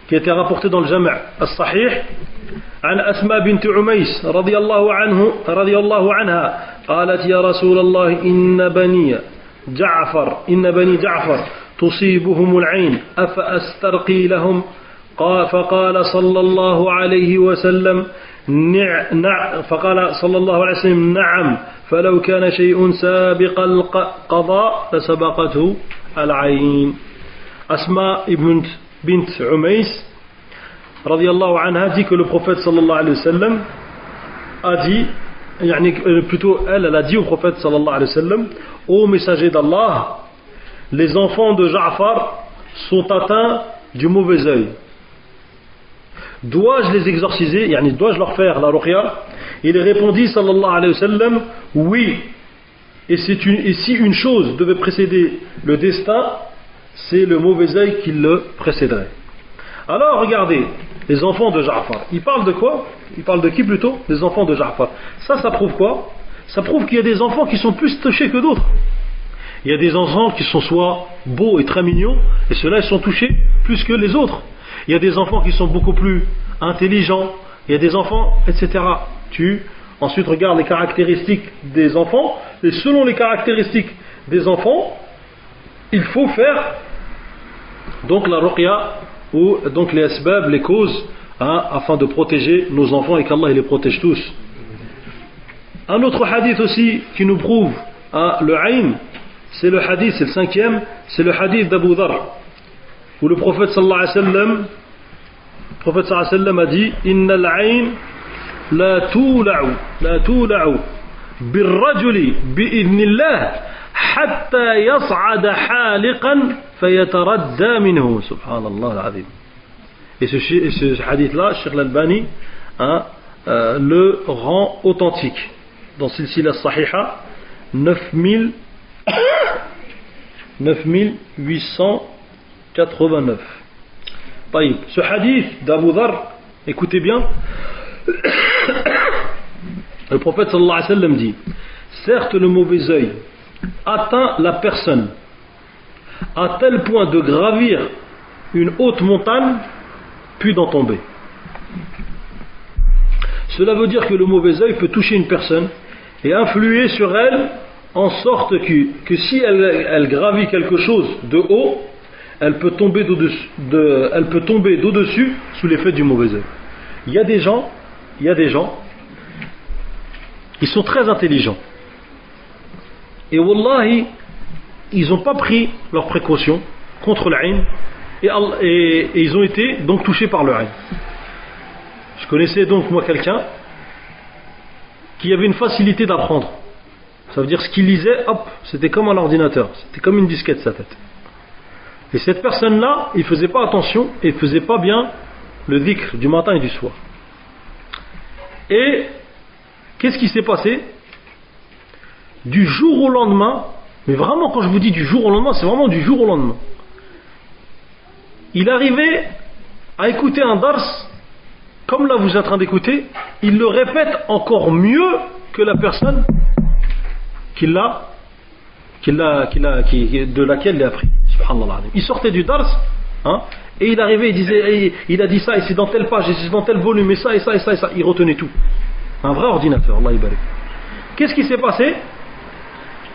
qui a été rapporté dans le Jami' al-Sahih عن أسماء بنت عميس رضي الله عنها قالت يا رسول الله إن بني جعفر تصيبهم العين أفأسترقي لهم فقال صلى الله عليه وسلم نعم فلو كان شيء سابق القضاء لسبقته العين. Asma ibn bint Umays radiyallahu anha dit que le prophète sallallahu alayhi wa sallam a dit, plutôt elle a dit au prophète sallallahu alayhi wa sallam: ô messager d'Allah, les enfants de Ja'far sont atteints du mauvais œil. Dois-je les exorciser, dois-je leur faire la ruqya? Il répondit sallallahu alayhi wa sallam: oui. Et si une chose devait précéder le destin, c'est le mauvais œil qui le précéderait. Alors regardez, les enfants de Ja'far, ils parlent de quoi? Ils parlent de qui plutôt? Les enfants de Ja'far. Ça prouve quoi? Ça prouve qu'il y a des enfants qui sont plus touchés que d'autres. Il y a des enfants qui sont soit beaux et très mignons, et ceux-là ils sont touchés plus que les autres. Il y a des enfants qui sont beaucoup plus intelligents, il y a des enfants, etc. Ensuite regarde les caractéristiques des enfants, et selon les caractéristiques des enfants, il faut faire donc la ruqya, ou donc les asbab, les causes, afin de protéger nos enfants et qu'Allah les protège tous. Un autre hadith aussi qui nous prouve le ayn, c'est le hadith, c'est le 5e, c'est le hadith d'Abu Dharr, où le prophète sallallahu alayhi wa sallam a dit: Inna al-ayn la tula'u birrajuli bi'idhnillah hatta yas'ada haliqan fayataradda minhu. Subhanallah al-azim. Et ce hadith-là, Cheikh Al-Albani le rend authentique. Dans Silsila Sahiha, 9889. طيب. Ce hadith d'Abu Dharr, écoutez bien, le prophète sallallahu alayhi wa sallam dit: certes le mauvais œil atteint la personne à tel point de gravir une haute montagne puis d'en tomber. Cela veut dire que le mauvais œil peut toucher une personne et influer sur elle en sorte que si elle gravit quelque chose de haut, elle peut tomber d'au-dessus sous l'effet du mauvais œil. Il y a des gens, ils sont très intelligents. Et wallahi, ils n'ont pas pris leurs précautions contre l'ayn et ils ont été donc touchés par le ayn. Je connaissais donc moi quelqu'un qui avait une facilité d'apprendre. Ça veut dire ce qu'il lisait, hop, c'était comme un ordinateur, c'était comme une disquette sa tête. Et cette personne-là, il ne faisait pas attention et il ne faisait pas bien le dhikr du matin et du soir. Et qu'est-ce qui s'est passé? Du jour au lendemain, mais vraiment quand je vous dis du jour au lendemain, c'est vraiment du jour au lendemain. Il arrivait à écouter un dars, comme là vous êtes en train d'écouter, il le répète encore mieux que la personne de laquelle il a appris. Subhanallah. Il sortait du dars, et il arrivait, il disait, il a dit ça, et c'est dans telle page, et c'est dans tel volume, et ça, et ça, et ça, et ça. Il retenait tout. Un vrai ordinateur, Allah ibarak. Qu'est-ce qui s'est passé?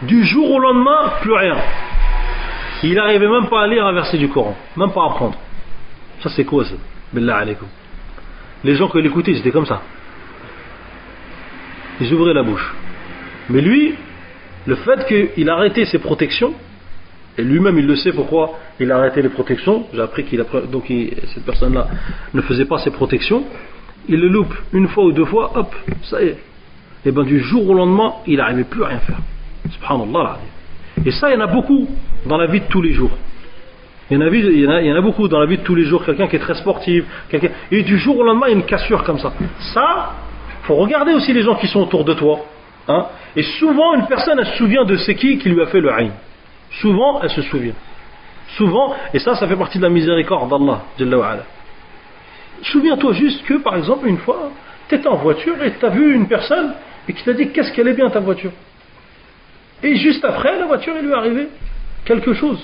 Du jour au lendemain, plus rien. Il n'arrivait même pas à lire un verset du Coran, même pas à apprendre. Ça c'est quoi ça? Billah alaykum. Les gens qui l'écoutaient, ils étaient comme ça. Ils ouvraient la bouche. Mais lui, le fait qu'il a arrêté ses protections, et lui-même il le sait pourquoi il a arrêté les protections, j'ai appris cette personne-là ne faisait pas ses protections, il le loupe une fois ou deux fois, hop, ça y est. Et bien du jour au lendemain, il n'arrivait plus à rien faire. Subhanallah. Et ça, il y en a beaucoup dans la vie de tous les jours. Il y en a beaucoup dans la vie de tous les jours, quelqu'un qui est très sportif, et du jour au lendemain, il y a une cassure comme ça. Ça, il faut regarder aussi les gens qui sont autour de toi. Et souvent, une personne, elle se souvient de c'est qui lui a fait le ayn. Souvent, elle se souvient. Souvent, et ça fait partie de la miséricorde d'Allah. Jalla wa ala. Souviens-toi juste que, par exemple, une fois, tu étais en voiture et tu as vu une personne et qui t'a dit qu'est-ce qu'elle est bien ta voiture. Et juste après, la voiture, il lui est arrivé quelque chose.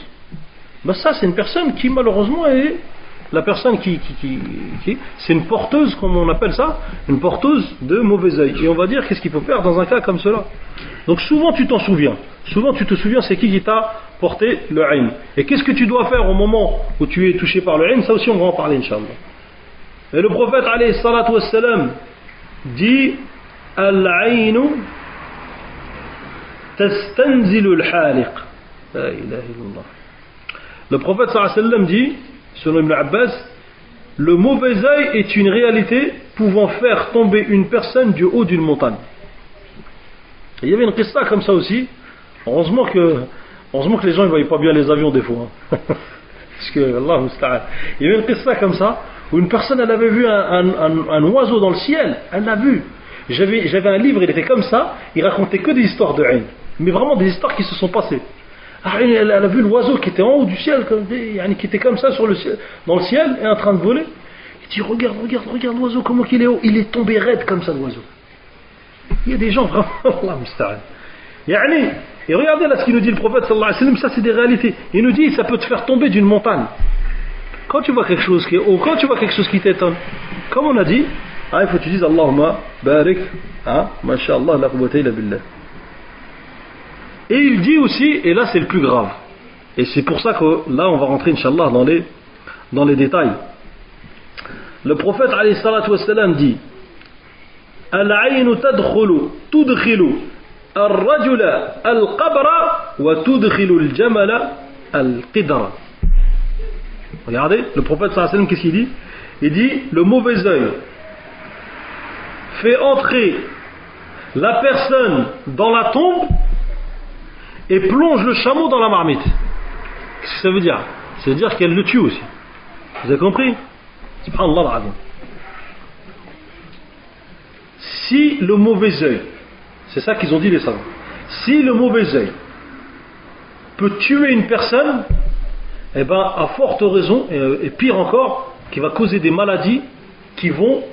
Ben ça, c'est une personne qui, malheureusement, est la personne qui c'est une porteuse, comme on appelle ça, une porteuse de mauvais œil. Et on va dire qu'est-ce qu'il faut faire dans un cas comme cela. Donc souvent tu t'en souviens. Souvent tu te souviens c'est qui t'a porté le ayn. Et qu'est-ce que tu dois faire au moment où tu es touché par le ayn? Ça aussi on va en parler, Inch'Allah. Et le prophète alayhi salatu wassalam dit: Al-aynu tastanzilu al-haliq. La ilaha illallah. Le prophète sallallahu alayhi wa sallam dit: selon Ibn Abbas, le mauvais œil est une réalité pouvant faire tomber une personne du haut d'une montagne. Et il y avait une qissa comme ça aussi. Heureusement que les gens ne voyaient pas bien les avions des fois. Parce que, Allah musta'an. Il y avait une qissa comme ça, où une personne, elle avait vu un oiseau dans le ciel. Elle l'a vu. J'avais un livre, il était comme ça, il racontait que des histoires de haine. Mais vraiment des histoires qui se sont passées. Elle a vu l'oiseau qui était en haut du ciel, qui était comme ça dans le ciel, et en train de voler. Il dit, regarde l'oiseau, comment qu'il est haut. Il est tombé raide comme ça, l'oiseau. Il y a des gens vraiment, Allah musta'an. Et regardez là ce qu'il nous dit le prophète sallallahu alayhi wa sallam, ça c'est des réalités. Il nous dit, ça peut te faire tomber d'une montagne. Quand tu vois quelque chose qui est haut, quand tu vois quelque chose qui t'étonne, comme on a dit, il faut que tu dises Allahumma barik, masha'Allah, la quwwata illa billah. Et il dit aussi, et là c'est le plus grave, et c'est pour ça que là on va rentrer Inch'Allah dans les détails. Le prophète alayhi salatu wa sallam dit, Al-aynu tudkhilu al-rajula al-qabra wa tudkhilu al-jamala al-qidra. Regardez, le prophète sallallahu alayhi wa sallam, qu'est-ce qu'il dit? Il dit, le mauvais œil fait entrer la personne dans la tombe et plonge le chameau dans la marmite. Qu'est-ce que ça veut dire? Ça veut dire qu'elle le tue aussi. Vous avez compris? Subhanallah al-azim. Si le mauvais œil, c'est ça qu'ils ont dit les savants, si le mauvais œil peut tuer une personne, eh ben à forte raison, et pire encore, qui va causer des maladies qui vont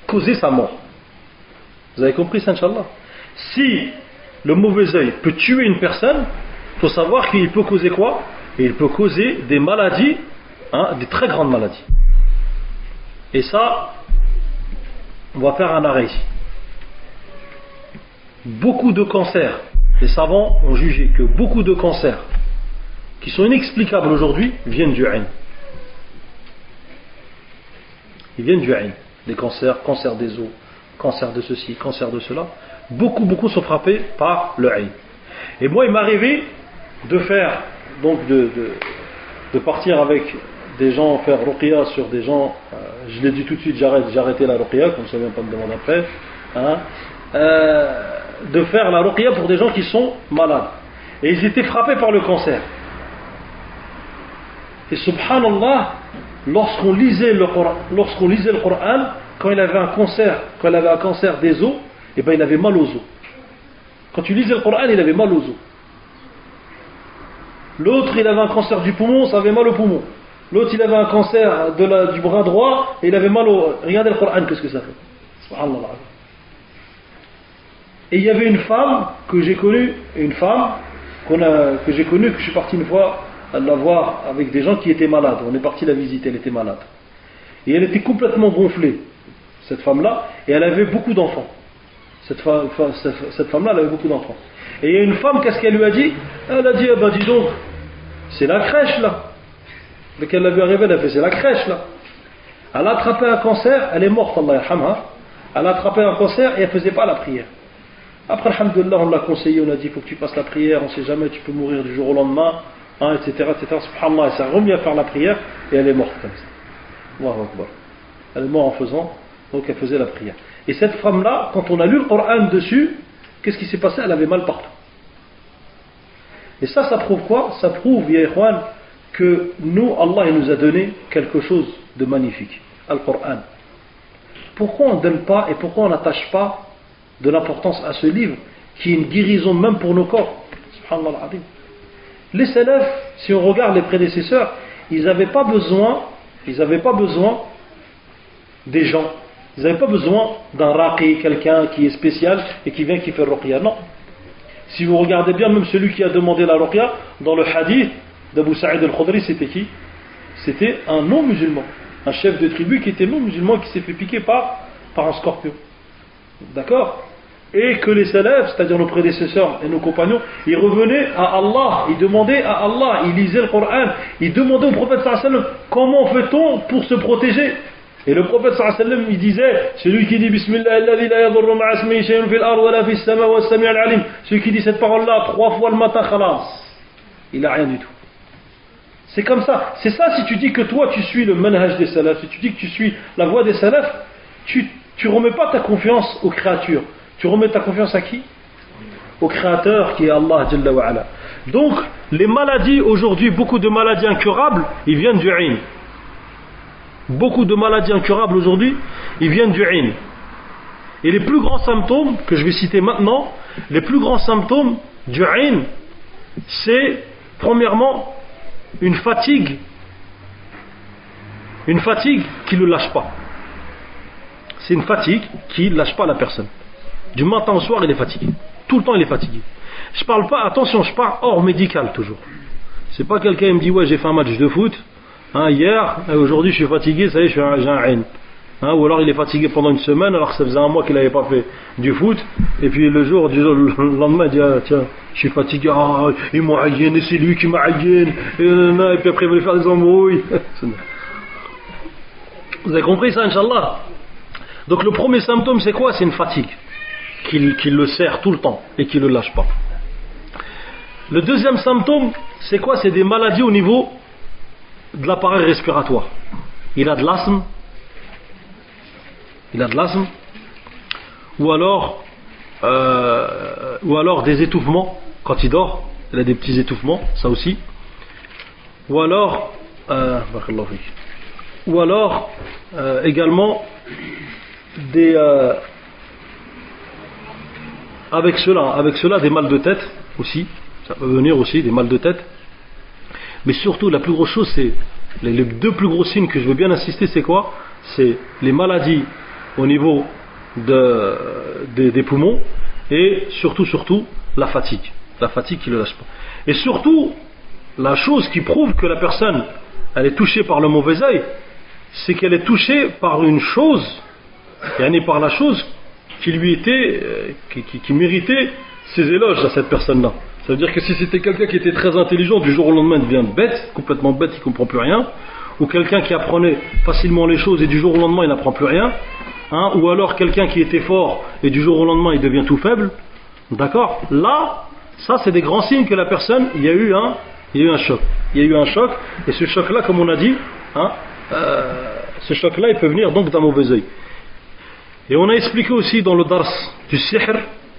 causer sa mort. Vous avez compris ça, Inch'Allah? Si le mauvais œil peut tuer une personne, il faut savoir qu'il peut causer quoi? Il peut causer des maladies, des très grandes maladies. Et ça, on va faire un arrêt ici. Beaucoup de cancers, les savants ont jugé que beaucoup de cancers qui sont inexplicables aujourd'hui viennent du haïn. Ils viennent du haïn. Des cancers, cancer des os, cancer de ceci, cancer de cela. Beaucoup sont frappés par le haïn. Et moi, il m'est arrivé de faire, donc de partir avec des gens, faire ruqya sur des gens, je l'ai dit tout de suite, j'ai arrêté la ruqya, comme ça ne vient pas me demander après, de faire la ruqya pour des gens qui sont malades. Et ils étaient frappés par le cancer. Et subhanallah, lorsqu'on lisait le Coran, quand il avait un cancer des os, et ben il avait mal aux os. Quand tu lisais le Coran, il avait mal aux os. L'autre, il avait un cancer du poumon, ça avait mal au poumon. L'autre, il avait un cancer du bras droit, et il avait mal au... Regardez le Coran, qu'est-ce que ça fait. Subhanallah. Et il y avait une femme que j'ai connue, que je suis parti une fois à la voir avec des gens qui étaient malades. On est parti la visiter, elle était malade. Et elle était complètement gonflée, cette femme-là, et elle avait beaucoup d'enfants. Cette femme-là, elle avait beaucoup d'enfants. Et il y a une femme, qu'est-ce qu'elle lui a dit? Elle a dit, dis donc, c'est la crèche là. Dès qu'elle l'a vu arriver, elle a fait, c'est la crèche là. Elle a attrapé un cancer, elle est morte, Allah yarhamha. Elle a attrapé un cancer et elle ne faisait pas la prière. Après, alhamdoulilah, on l'a conseillé, on a dit, il faut que tu fasses la prière, on ne sait jamais, tu peux mourir du jour au lendemain, etc. Subhanallah, elle s'est remise à faire la prière et elle est morte comme ça. Allahu Akbar. Elle est morte en faisant, donc elle faisait la prière. Et cette femme-là, quand on a lu le Coran dessus, qu'est-ce qui s'est passé? Elle avait mal partout. Et ça prouve quoi? Ça prouve, ya ikhwan, que nous, Allah, il nous a donné quelque chose de magnifique, le Coran. Pourquoi on ne donne pas et pourquoi on n'attache pas de l'importance à ce livre qui est une guérison même pour nos corps? Subhanallah al-azim. Les salafs, si on regarde les prédécesseurs, ils n'avaient pas besoin des gens. Ils n'avaient pas besoin d'un raqi, quelqu'un qui est spécial et qui vient qui fait ruqya. Non. Si vous regardez bien, même celui qui a demandé la ruqya, dans le hadith d'Abu Sa'id al-Khudri, c'était qui? C'était un non-musulman. Un chef de tribu qui était non-musulman, qui s'est fait piquer par un scorpion. D'accord? Et que les salafs, c'est-à-dire nos prédécesseurs et nos compagnons, ils revenaient à Allah, ils demandaient à Allah, ils lisaient le Coran, ils demandaient au prophète sallallahu alayhi wa sallam, comment fait-on pour se protéger? Et le prophète sallallahu alayhi wa sallam, il disait, celui qui dit Bismillah alladhi la yadurru ma'a ismihi shay'un fil ard wa la fis sama wa as-sami' al-alim, celui qui dit cette parole-là 3 fois le matin, khalas, il n'a rien du tout. C'est comme ça. C'est ça, si tu dis que toi tu suis le manhaj des salafs, si tu dis que tu suis la voie des salafs, tu remets pas ta confiance aux créatures. Tu remets ta confiance à qui? Au créateur qui est Allah Jalla wa Ala. Donc, les maladies aujourd'hui, beaucoup de maladies incurables, ils viennent du ayn. Beaucoup de maladies incurables aujourd'hui, ils viennent du ayn. Et les plus grands symptômes, que je vais citer maintenant, les plus grands symptômes du ayn, c'est, premièrement, une fatigue qui ne lâche pas. C'est une fatigue qui ne lâche pas la personne. Du matin au soir, il est fatigué. Tout le temps, il est fatigué. Je parle pas, attention, je parle hors médical toujours. C'est pas quelqu'un qui me dit, ouais, j'ai fait un match de foot hier, et aujourd'hui je suis fatigué, ça y est, j'ai un ayn. Ou alors il est fatigué pendant une semaine, alors que ça faisait un mois qu'il n'avait pas fait du foot, et puis le lendemain, il dit, ah, tiens, je suis fatigué, il m'a aïen, et c'est lui qui m'a aïen, et puis après il va lui faire des embrouilles. Vous avez compris ça, Inch'Allah? Donc le premier symptôme, c'est quoi? C'est une fatigue qui le serre tout le temps et qui ne le lâche pas. Le deuxième symptôme, c'est quoi? C'est des maladies au niveau de l'appareil respiratoire. Il a de l'asthme, ou alors des étouffements quand il dort. Il a des petits étouffements, ça aussi. Ou alors également des avec cela des mal de tête aussi. Ça peut venir aussi des mal de tête. Mais surtout, la plus grosse chose, c'est les deux plus gros signes que je veux bien insister, c'est quoi? C'est les maladies au niveau des poumons, et surtout la fatigue qui ne le lâche pas. Et surtout, la chose qui prouve que la personne elle est touchée par le mauvais œil, c'est qu'elle est touchée par une chose, et par la chose qui lui était, qui méritait ses éloges à cette personne-là. Ça veut dire que si c'était quelqu'un qui était très intelligent, du jour au lendemain il devient bête, complètement bête, il ne comprend plus rien, ou quelqu'un qui apprenait facilement les choses et du jour au lendemain il n'apprend plus rien, ou alors quelqu'un qui était fort et du jour au lendemain il devient tout faible, d'accord? Là, ça c'est des grands signes que la personne, il y a eu un choc. Il y a eu un choc, et ce choc-là, comme on a dit, ce choc-là il peut venir donc d'un mauvais œil. Et on a expliqué aussi dans le dars du sihr,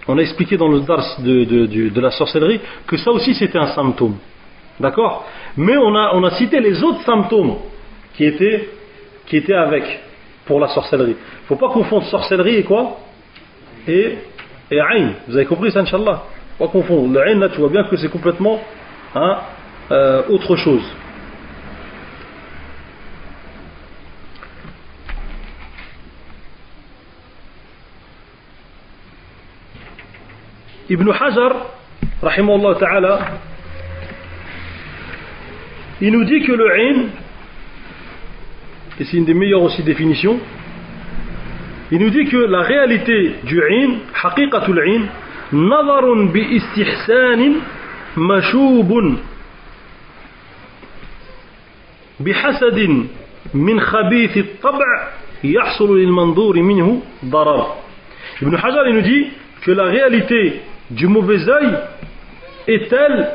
on a expliqué dans le dars de la sorcellerie que ça aussi c'était un symptôme, d'accord? Mais on a cité les autres symptômes qui étaient avec pour la sorcellerie. Il ne faut pas confondre sorcellerie et quoi? Et ayn. Vous avez compris ça, Inch'Allah? Pas confondre. Le ayn, là tu vois bien que c'est complètement autre chose. Ibn Hajar, rahimahullah ta'ala, il nous dit que le ayn, et c'est une des meilleures aussi définitions, il nous dit que la réalité du ayn, haqiqatul ayn, nazarun bi istihsanin mashubun bi hasadin min khabith at-tab' yahsul lil mandur minhu darar. Ibn Hajar il nous dit que la réalité du mauvais œil est telle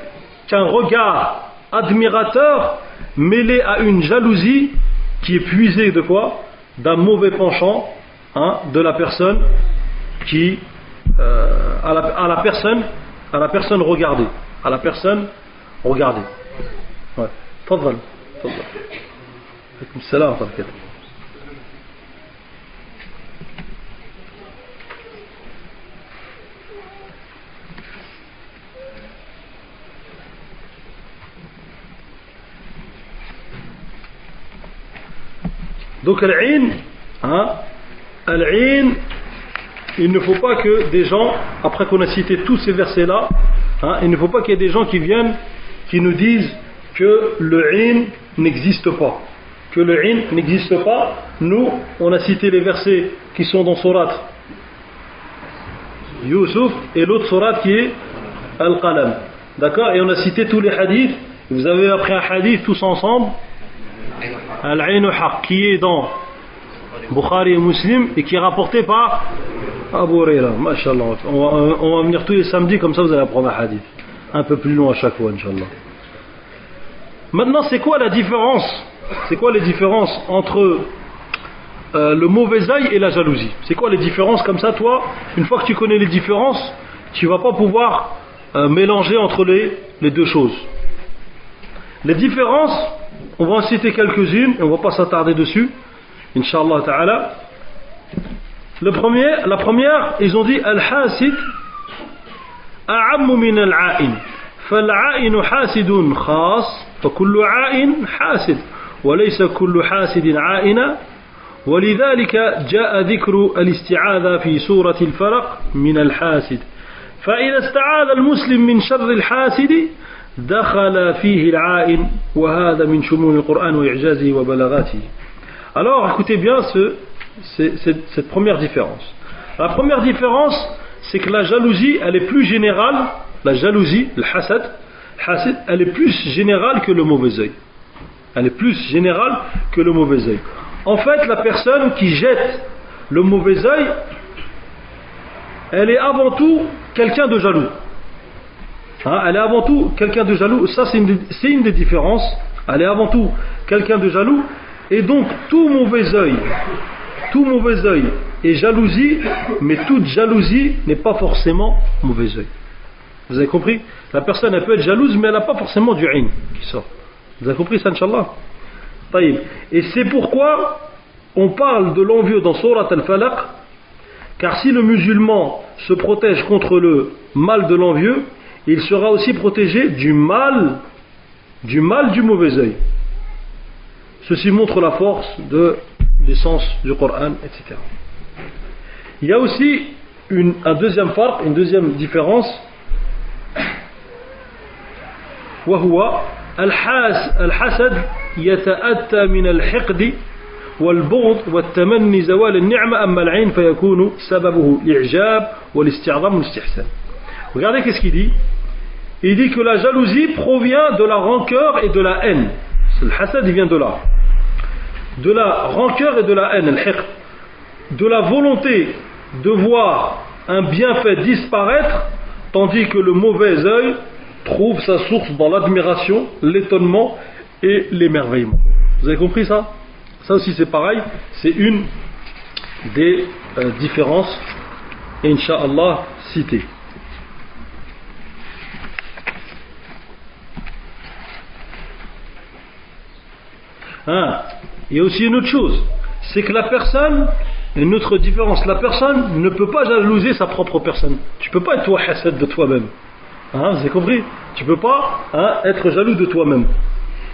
qu'un regard admirateur mêlé à une jalousie qui est puisée de quoi? D'un mauvais penchant de la personne qui à la personne regardée, ouais. Tafadhal. Alaykoum salam wa rahmatullah. Donc al-ayn, il ne faut pas que des gens, après qu'on a cité tous ces versets-là, il ne faut pas qu'il y ait des gens qui viennent, qui nous disent que le ayn n'existe pas. Que le ayn n'existe pas. Nous, on a cité les versets qui sont dans Surat Yusuf et l'autre Surat qui est Al-Qalam. D'accord? Et on a cité tous les hadiths. Vous avez appris un hadith tous ensemble. Al-Ayn Haq, qui est dans Bukhari et Muslim et qui est rapporté par Abu Huraira. Masha'Allah. On va venir tous les samedis, comme ça vous allez apprendre un hadith un peu plus long à chaque fois, Inch'Allah. Maintenant, c'est quoi la différence? C'est quoi les différences entre le mauvais œil et la jalousie? C'est quoi les différences? Comme ça, toi, une fois que tu connais les différences, tu ne vas pas pouvoir mélanger entre les deux choses. Les différences, on va en citer quelques-unes et on ne va pas s'attarder dessus, Inch'Allah Ta'ala. La première, ils ont dit Al-Hasid a'ammu min al-'a'in. فالعائن حاسد خاص فكل عائن حاسد وليس كل حاسد عائنا ولذلك جاء ذكر الاستعاذة في سورة الفلق من الحاسد فإذا استعاذ المسلم من شر الحاسد دخل فيه العائن وهذا من شمول القرآن وإعجازه وبلاغاته. Alors écoutez bien cette première différence. La première différence, c'est que la jalousie, elle est plus générale. La jalousie, le hasad, elle est plus générale que le mauvais œil. Elle est plus générale que le mauvais œil. En fait, la personne qui jette le mauvais œil, elle est avant tout quelqu'un de jaloux. Elle est avant tout quelqu'un de jaloux. Ça, c'est une des différences. Elle est avant tout quelqu'un de jaloux. Et donc, tout mauvais œil est jalousie, mais toute jalousie n'est pas forcément mauvais œil. Vous avez compris? La personne, elle peut être jalouse, mais elle n'a pas forcément du ayn qui sort. Vous avez compris ça, Inch'Allah? Et c'est pourquoi on parle de l'envieux dans Surat Al-Falaq, car si le musulman se protège contre le mal de l'envieux, il sera aussi protégé du mal du mauvais œil. Ceci montre la force de l'essence du Coran, etc. Il y a aussi un deuxième farq, une deuxième différence. وهو الحسد يتأتى من الحقد والبغض والتمني زوال النعمة أما العين فيكون سببه الإعجاب والاستعظام والاستحسان. Regardez qu'est-ce qu'il dit. Il dit que la jalousie provient de la rancœur et de la haine. Le hasad, il vient de là. De la rancœur et de la haine, de la volonté de voir un bienfait disparaître, tandis que le mauvais œil trouve sa source dans l'admiration, l'étonnement et l'émerveillement. Vous avez compris ça? Ça aussi c'est pareil, c'est une des différences, Inch'Allah, citées. Il y a aussi une autre chose, c'est que la personne, une autre différence, la personne ne peut pas jalouser sa propre personne. Tu ne peux pas être toi hasad de toi-même. Vous avez compris? Tu ne peux pas être jaloux de toi-même.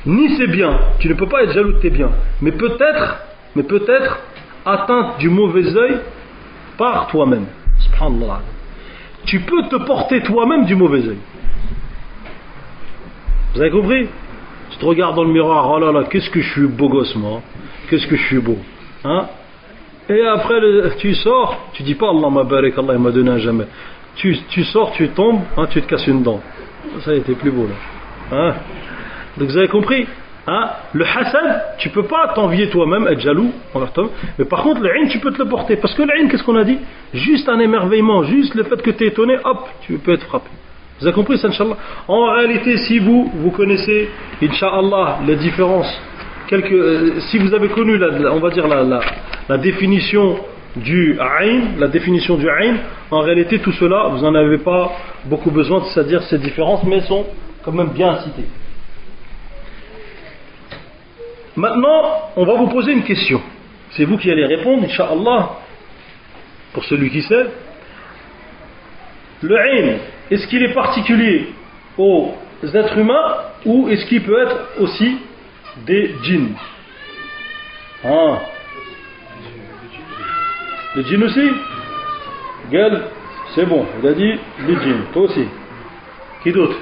Ni c'est bien, tu ne peux pas être jaloux de tes biens. Mais peut-être atteinte du mauvais œil par toi-même. Subhanallah. Tu peux te porter toi-même du mauvais œil. Vous avez compris? Tu te regardes dans le miroir, oh là là, qu'est-ce que je suis beau gosse moi, qu'est-ce que je suis beau. Et après tu sors, tu dis pas Allah m'a barak, Allah m'a donné un jamais. Tu sors, tu tombes, tu te casses une dent. Ça a été plus beau là. Donc vous avez compris, le hasad, tu peux pas t'envier toi-même, être jaloux envers toi. Mais par contre, le ayn, tu peux te le porter. Parce que le ayn, qu'est-ce qu'on a dit? Juste un émerveillement, juste le fait que tu es étonné, hop, tu peux être frappé. Vous avez compris ça, Inch'Allah? En réalité, si vous connaissez, Inch'Allah, les différences, si vous avez connu, on va dire, la définition du ayn, en réalité tout cela vous n'en avez pas beaucoup besoin, c'est-à-dire ces différences, mais elles sont quand même bien citées. Maintenant on va vous poser une question, c'est vous qui allez répondre, Inch'Allah, pour celui qui sait. Le ayn, est-ce qu'il est particulier aux êtres humains ou est-ce qu'il peut être aussi des djinns? Les djinns aussi? Gal, c'est bon, il a dit les djinns, toi aussi. Qui d'autre?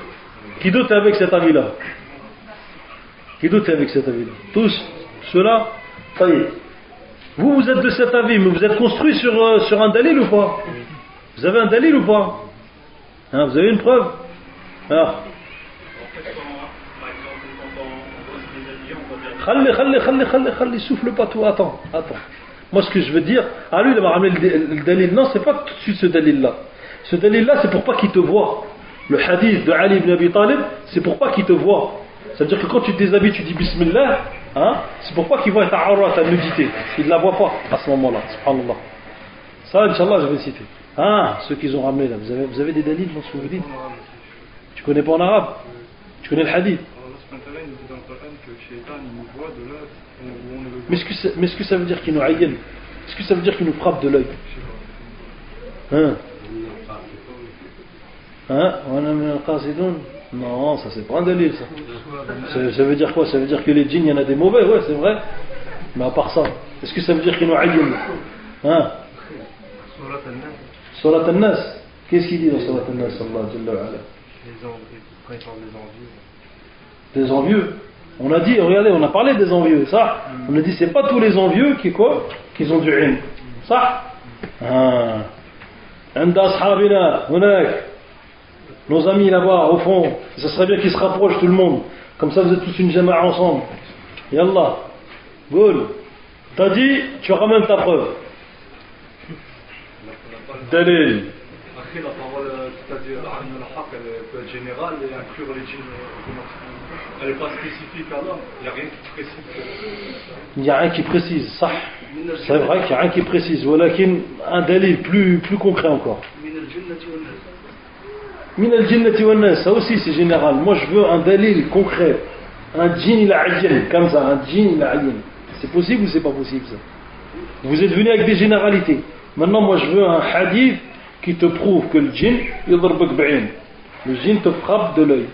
Qui d'autre avec cet avis-là? Qui d'autre avec cet avis-là? Tous? Ceux-là? Vous êtes de cet avis, mais vous êtes construit sur un dalil ou pas? Vous avez un dalil ou pas? Vous avez une preuve? Alors. Khalli, souffle pas tout, attends. Moi ce que je veux dire, lui il m'a ramené le dalil. Non, c'est pas tout de suite ce dalil-là. Ce dalil-là, c'est pour pas qu'il te voie. Le hadith de Ali ibn Abi Talib, c'est pour pas qu'il te voie. Ça veut dire que quand tu te déshabilles, tu dis Bismillah, hein, c'est pourquoi qu'ils voient ta aura, ta nudité. Ils ne la voient pas à ce moment-là, subhanallah. Ça, Inch'Allah, je vais le citer. Ah, ceux qu'ils ont ramené là, vous avez des dalils dans ce que vous dites? Tu connais pas en arabe? Tu connais le hadith? Mais est-ce que ça veut dire qu'il nous aïen? Est-ce que ça veut dire qu'il nous frappe de l'œil? Hein? Hein? Non, ça c'est pas un dalil ça. Ça veut dire quoi? Ça veut dire que les djinns, il y en a des mauvais, ouais, c'est vrai. Mais à part ça, est-ce que ça veut dire qu'il nous aïen? Hein? Surat al-Nas. Qu'est-ce qu'il dit dans Surat al-Nas? Des envieux. On a dit, regardez, on a parlé des envieux, ça. On a dit, c'est pas tous les envieux qui quoi? Qu'ils ont du ilm. Ça? Anda ashabina, hunak. Nos amis là-bas, au fond, ça serait bien qu'ils se rapprochent tout le monde. Comme ça, vous êtes tous une jama'a ensemble. Yallah. Goul. T'as dit, tu ramènes ta preuve. Dalil. Après, la parole, c'est-à-dire, al-haq, elle peut être générale et inclure les djinns automatiquement. Elle n'est pas spécifique à l'homme. Il n'y a rien qui précise. Il n'y a rien qui précise, ça. C'est vrai qu'il n'y a rien qui précise. Voilà un dalil plus concret encore. Min al-jinnati wan nas, ça aussi c'est général. Moi je veux un dalil concret. Un djinn il a ayyan, comme ça, un djinn il a ayyan. C'est possible ou c'est pas possible ça? Vous êtes venu avec des généralités. Maintenant moi je veux un hadith qui te prouve que le djinn yadrbuk ba'in. Le djinn te frappe de l'œil.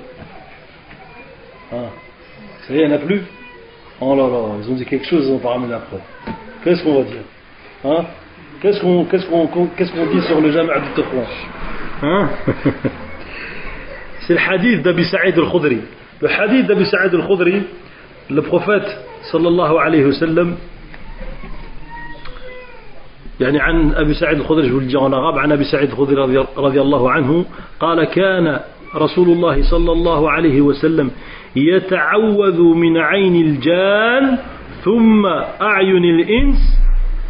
Ah. Ça y est, il n'y en a plus? Oh là là, ils ont dit quelque chose, ils n'ont pas ramené la preuve. Qu'est-ce qu'on va dire? Hein? Qu'est-ce qu'on dit sur le Jama' al-Taqwa? Hein? C'est le hadith d'Abi Sa'id al-Khudri. Le hadith d'Abi Sa'id al-Khudri, le prophète sallallahu alayhi wa sallam, يعني عن أبي سعيد الخدري جو الجي en arabe عن أبي سعيد الخدري رضي الله عنه قال كان رسول الله صلى الله عليه وسلم يتعوذ من عين الجان ثم أعين الإنس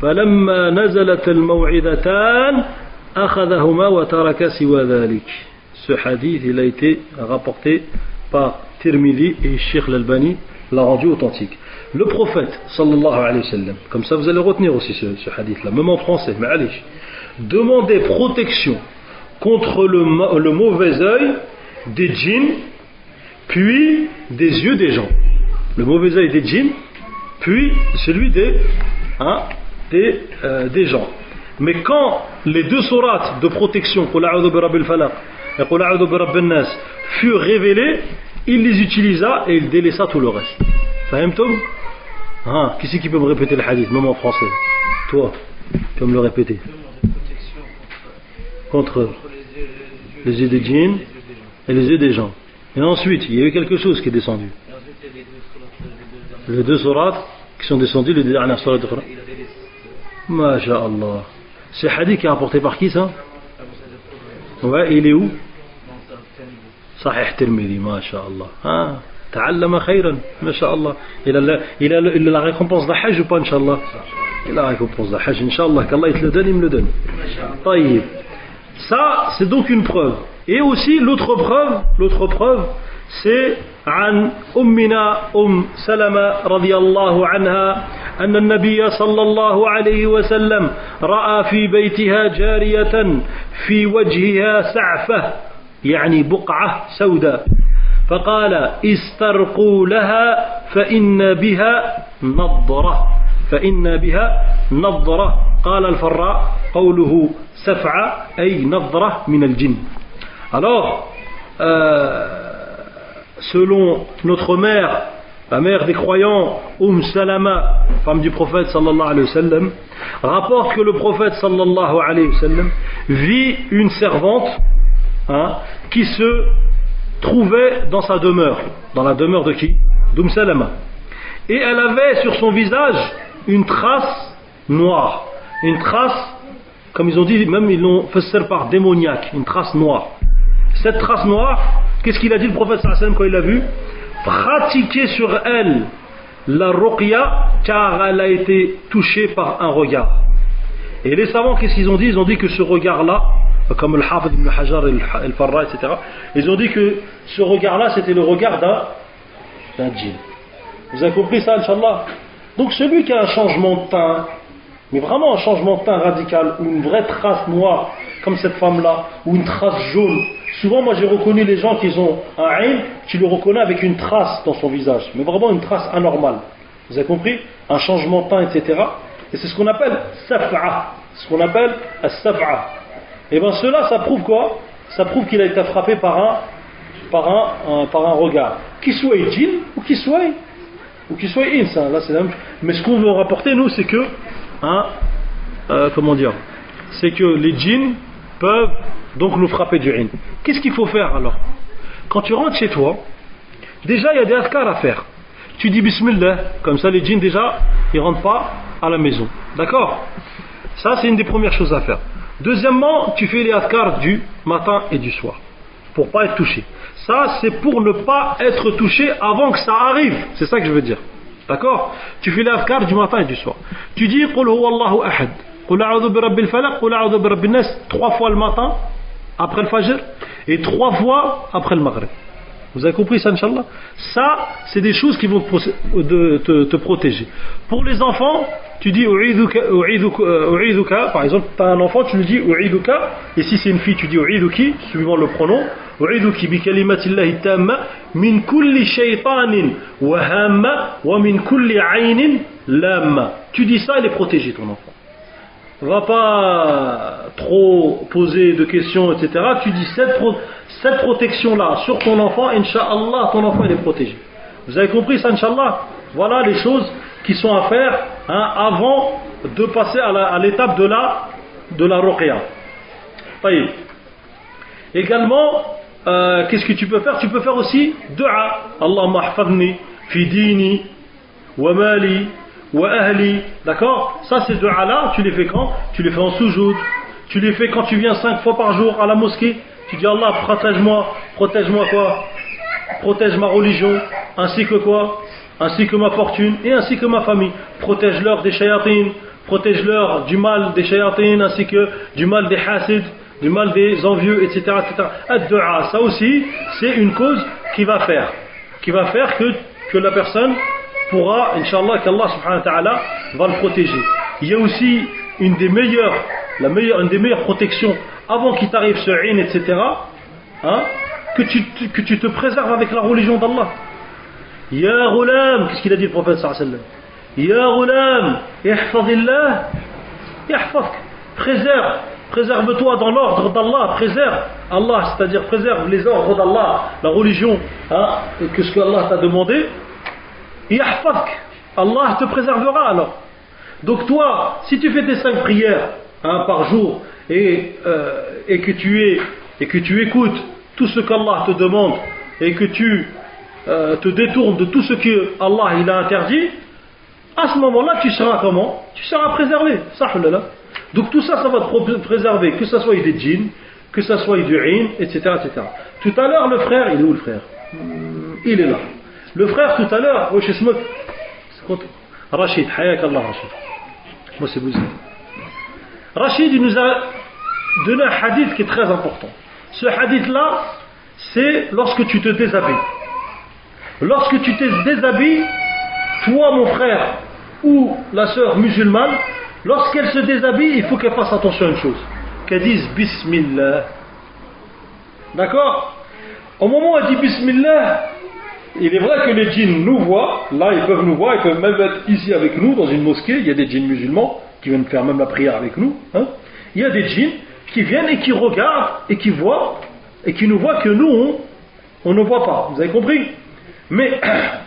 فلما نزلت الموعظتان أخذهما وترك سوى ذلك. Ce hadith il a été rapporté par Tirmidhi et Cheikh l'Albani l'a rendu authentique. Le prophète sallallahu alayhi wa sallam, comme ça vous allez retenir aussi ce hadith là, même en français, mais allez, demandait protection contre le mauvais œil des djinns puis des yeux des gens. Le mauvais œil des djinns puis celui des gens. Mais quand les deux sourates de protection Qul a'udhu bi rabbil falaq et Qul a'udhu bi rabbin nas furent révélées, il les utilisa et il délaissa tout le reste. Fahimtum? Qui c'est qui peut me répéter le hadith, même en français? Toi, tu peux me le répéter. Contre les yeux des djinns et les yeux des gens. Et ensuite, il y a eu quelque chose qui est descendu. Les deux sourates qui sont descendues, les dernières sourates de Qur'an. Masha'Allah. Ce hadith qui est rapporté par qui ça? Ouais, il est où? Sahih Tirmidhi, masha'Allah. تعلم خيرا ما شاء الله. Il a la récompense de Hajj ou pas, Inch'Allah? Il a la récompense de Hajj, Inch'Allah, qu'Allah il te le donne, il me le donne. طيب. Ça, c'est donc une preuve. Et aussi, l'autre preuve, c'est عن أمنا سلمة رضي الله عنها أن النبي صلى الله عليه وسلم رأى في بيتها جارية في وجهها سعفة يعني بقعة سوداء فقال استرقوا لها فإن بها نضرة قال الفراء قوله سفعة أي نضرة من الجن. Alors selon notre mère, la mère des croyants, Salama, femme du prophète sallallahu alayhi wa sallam, rapporte que le prophète sallallahu alayhi wa sallam vit une servante qui se trouvait dans sa demeure. Dans la demeure de qui? Salama. Et elle avait sur son visage une trace noire. Une trace, comme ils ont dit, même ils l'ont fait par démoniaque, une trace noire. Cette trace noire, qu'est-ce qu'il a dit le prophète sallallahu alayhi wa sallam quand il l'a vue? Pratiquez sur elle la ruqya car elle a été touchée par un regard. Et les savants, qu'est-ce qu'ils ont dit? Ils ont dit que ce regard-là, comme le Hafid ibn Hajar, el-Farra, etc., ils ont dit que ce regard-là, c'était le regard d'un djinn. Vous avez compris ça, Inch'Allah? Donc celui qui a un changement de teint, mais vraiment un changement de teint radical, ou une vraie trace noire, comme cette femme-là, ou une trace jaune. Souvent, moi j'ai reconnu les gens qui ont un ayn, tu le reconnais avec une trace dans son visage, mais vraiment une trace anormale. Vous avez compris? Un changement de teint, etc. Et c'est ce qu'on appelle saf'a. Ce qu'on appelle as-saf'a. Et bien cela, ça prouve quoi? Ça prouve qu'il a été frappé par un regard. Qu'il soit djinn ou qu'il soit ins. Là, c'est la même chose. Mais ce qu'on veut rapporter, nous, c'est que, comment dire, c'est que les djinns peuvent donc nous frapper du ayn. Qu'est-ce qu'il faut faire alors? Quand tu rentres chez toi, déjà il y a des adhkars à faire. Tu dis bismillah, comme ça les djinns déjà, ils rentrent pas à la maison. D'accord? Ça, c'est une des premières choses à faire. Deuxièmement, tu fais les adhkars du matin et du soir, pour pas être touché. Ça, c'est pour ne pas être touché avant que ça arrive. C'est ça que je veux dire. D'accord? Tu fais les adhkars du matin et du soir. Tu dis Qul huwallahu ahad, Qul a'udhu bi rabbil falaq, Qul a'udhu bi rabbin nas, 3 fois le matin, après le fajr, et 3 fois après le maghrib. Vous avez compris ça, Inch'Allah? Ça, c'est des choses qui vont te protéger. Pour les enfants, tu dis U'iduka, par exemple, tu as un enfant, tu lui dis U'iduka, et si c'est une fille, tu dis U'iduki, suivant le pronom, U'iduki bi kalimatillahi tamma, min kulli shaytanin wa hamma, wa min kulli aynin lamma. Tu dis ça, il est protégé, ton enfant. Va pas trop poser de questions, etc. Tu dis cette protection-là sur ton enfant, Inch'Allah, ton enfant il est protégé. Vous avez compris ça, Inch'Allah? Voilà les choses qui sont à faire avant de passer à l'étape de la ruqya. Également, qu'est-ce que tu peux faire? Tu peux faire aussi dua. Allahumma ahfadni fi dini wa mali wa ahli. D'accord? Ça, ces dua-là, tu les fais quand? Tu les fais en soujoud. Tu les fais quand tu viens 5 fois par jour à la mosquée. Tu dis Allah, protège-moi quoi? Protège ma religion, ainsi que quoi? Ainsi que ma fortune et ainsi que ma famille. Protège-leur des shayatines, protège-leur du mal des shayatines, ainsi que du mal des hasid, du mal des envieux, etc. etc. Ad-du'a, ça aussi, c'est une cause qui va faire que la personne pourra, Inch'Allah, qu'Allah subhanahu wa ta'ala va le protéger. Il y a aussi une des meilleures protections avant qu'il t'arrive ce ayn, etc. Que tu te préserves avec la religion d'Allah. Ya ghulam, qu'est-ce qu'il a dit le prophète sallallahu alayhi wa sallam? Ya ghulam, ihfadillah, yahfazk. Préserve-toi dans l'ordre d'Allah, préserve Allah, c'est-à-dire préserve les ordres d'Allah, la religion, que ce que Allah t'a demandé. Yahfazk, Allah te préservera alors. Donc toi, si tu fais tes 5 prières par jour et que tu écoutes tout ce qu'Allah te demande et que tu te détournes de tout ce que Allah il a interdit, à ce moment-là tu seras comment? Tu seras préservé. Donc tout ça, ça va te préserver, que ça soit des djinns, que ça soit du ayn, etc., etc. Tout à l'heure le frère, il est où le frère? Il est là. Le frère tout à l'heure, Rachid, hayak Allah Rachid. Moi c'est Bouzid. Rachid il nous a donné un hadith qui est très important. Ce hadith là, c'est lorsque tu te déshabilles. Lorsque tu te déshabilles, toi mon frère ou la sœur musulmane, lorsqu'elle se déshabille, il faut qu'elle fasse attention à une chose, qu'elle dise Bismillah. D'accord? Au moment où elle dit Bismillah, il est vrai que les djinns nous voient, là ils peuvent nous voir, ils peuvent même être ici avec nous dans une mosquée, il y a des djinns musulmans qui viennent faire même la prière avec nous. Il y a des djinns qui viennent et qui regardent et qui voient et qui nous voient que nous on ne voit pas. Vous avez compris? Mais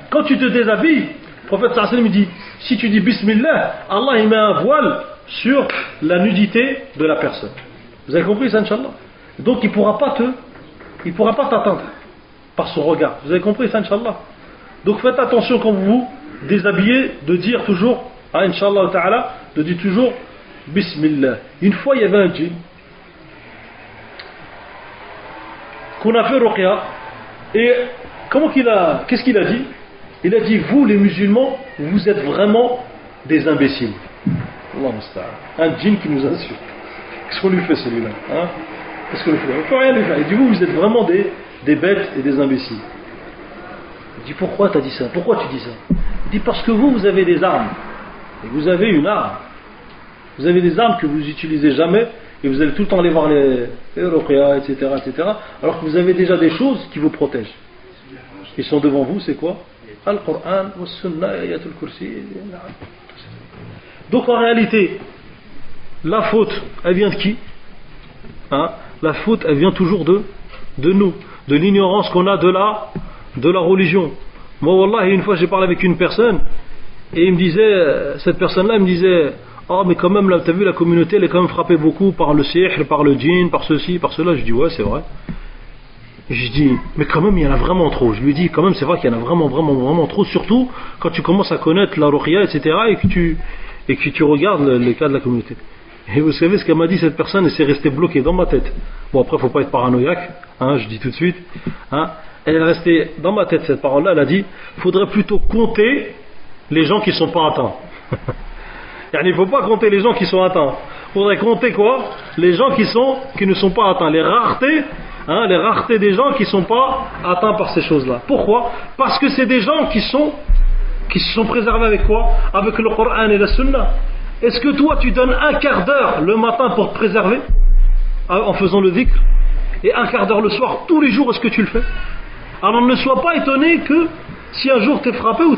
quand tu te déshabilles, le prophète sallallahu alayhi wa sallam dit, si tu dis Bismillah, Allah il met un voile sur la nudité de la personne. Vous avez compris ça, Inch'Allah? Donc il ne pourra pas t'atteindre par son regard. Vous avez compris ça, Inch'Allah? Donc faites attention quand vous vous déshabillez de dire toujours, Inch'Allah ta'ala, de dire toujours Bismillah. Une fois il y avait un djinn qu'on a fait ruqya et qu'est-ce qu'il a dit? Il a dit, vous les musulmans, vous êtes vraiment des imbéciles. Allah musta'an. Un djinn qui nous insulte. Qu'est-ce qu'on lui fait celui-là? Qu'est-ce qu'on lui fait? On ne peut rien lui faire. Il dit, vous êtes vraiment des bêtes et des imbéciles. Il dit pourquoi tu as dit ça? Pourquoi tu dis ça? Il dit parce que vous avez des armes. Et vous avez une arme. Vous avez des armes que vous n'utilisez jamais et vous allez tout le temps aller voir les ruqya, etc., etc. Alors que vous avez déjà des choses qui vous protègent. Ils sont devant vous, c'est quoi? Al-Qur'an, Sunnah, Ayatul Kursi. Donc en réalité, la faute, elle vient de qui? La faute, elle vient toujours de nous, de l'ignorance qu'on a de la religion. Moi, wallah, une fois j'ai parlé avec une personne et il me disait, cette personne-là, il me disait, oh mais quand même, là, t'as vu, la communauté, elle est quand même frappée beaucoup par le sihr, par le djinn, par ceci, par cela. Je dis ouais, c'est vrai. Je dis, mais quand même, il y en a vraiment trop. Je lui dis, quand même, c'est vrai qu'il y en a vraiment, vraiment, vraiment trop, surtout quand tu commences à connaître la ruqya, etc., et que tu regardes les cas de la communauté. Et vous savez ce qu'elle m'a dit, cette personne, et c'est resté bloqué dans ma tête. Bon, après, faut pas être paranoïaque, je dis tout de suite. Elle est restée dans ma tête, cette parole-là. Elle a dit, faudrait plutôt compter les gens qui sont pas atteints. Il ne faut pas compter les gens qui sont atteints. Faudrait compter quoi? Les gens qui ne sont pas atteints. Les raretés des gens qui ne sont pas atteints par ces choses-là. Pourquoi? Parce que c'est des gens qui se sont préservés avec quoi? Avec le Coran et la Sunna. Est-ce que toi tu donnes un quart d'heure le matin pour te préserver en faisant le dhikr et un quart d'heure le soir tous les jours? Est-ce que tu le fais? Alors ne sois pas étonné que si un jour tu es frappé ou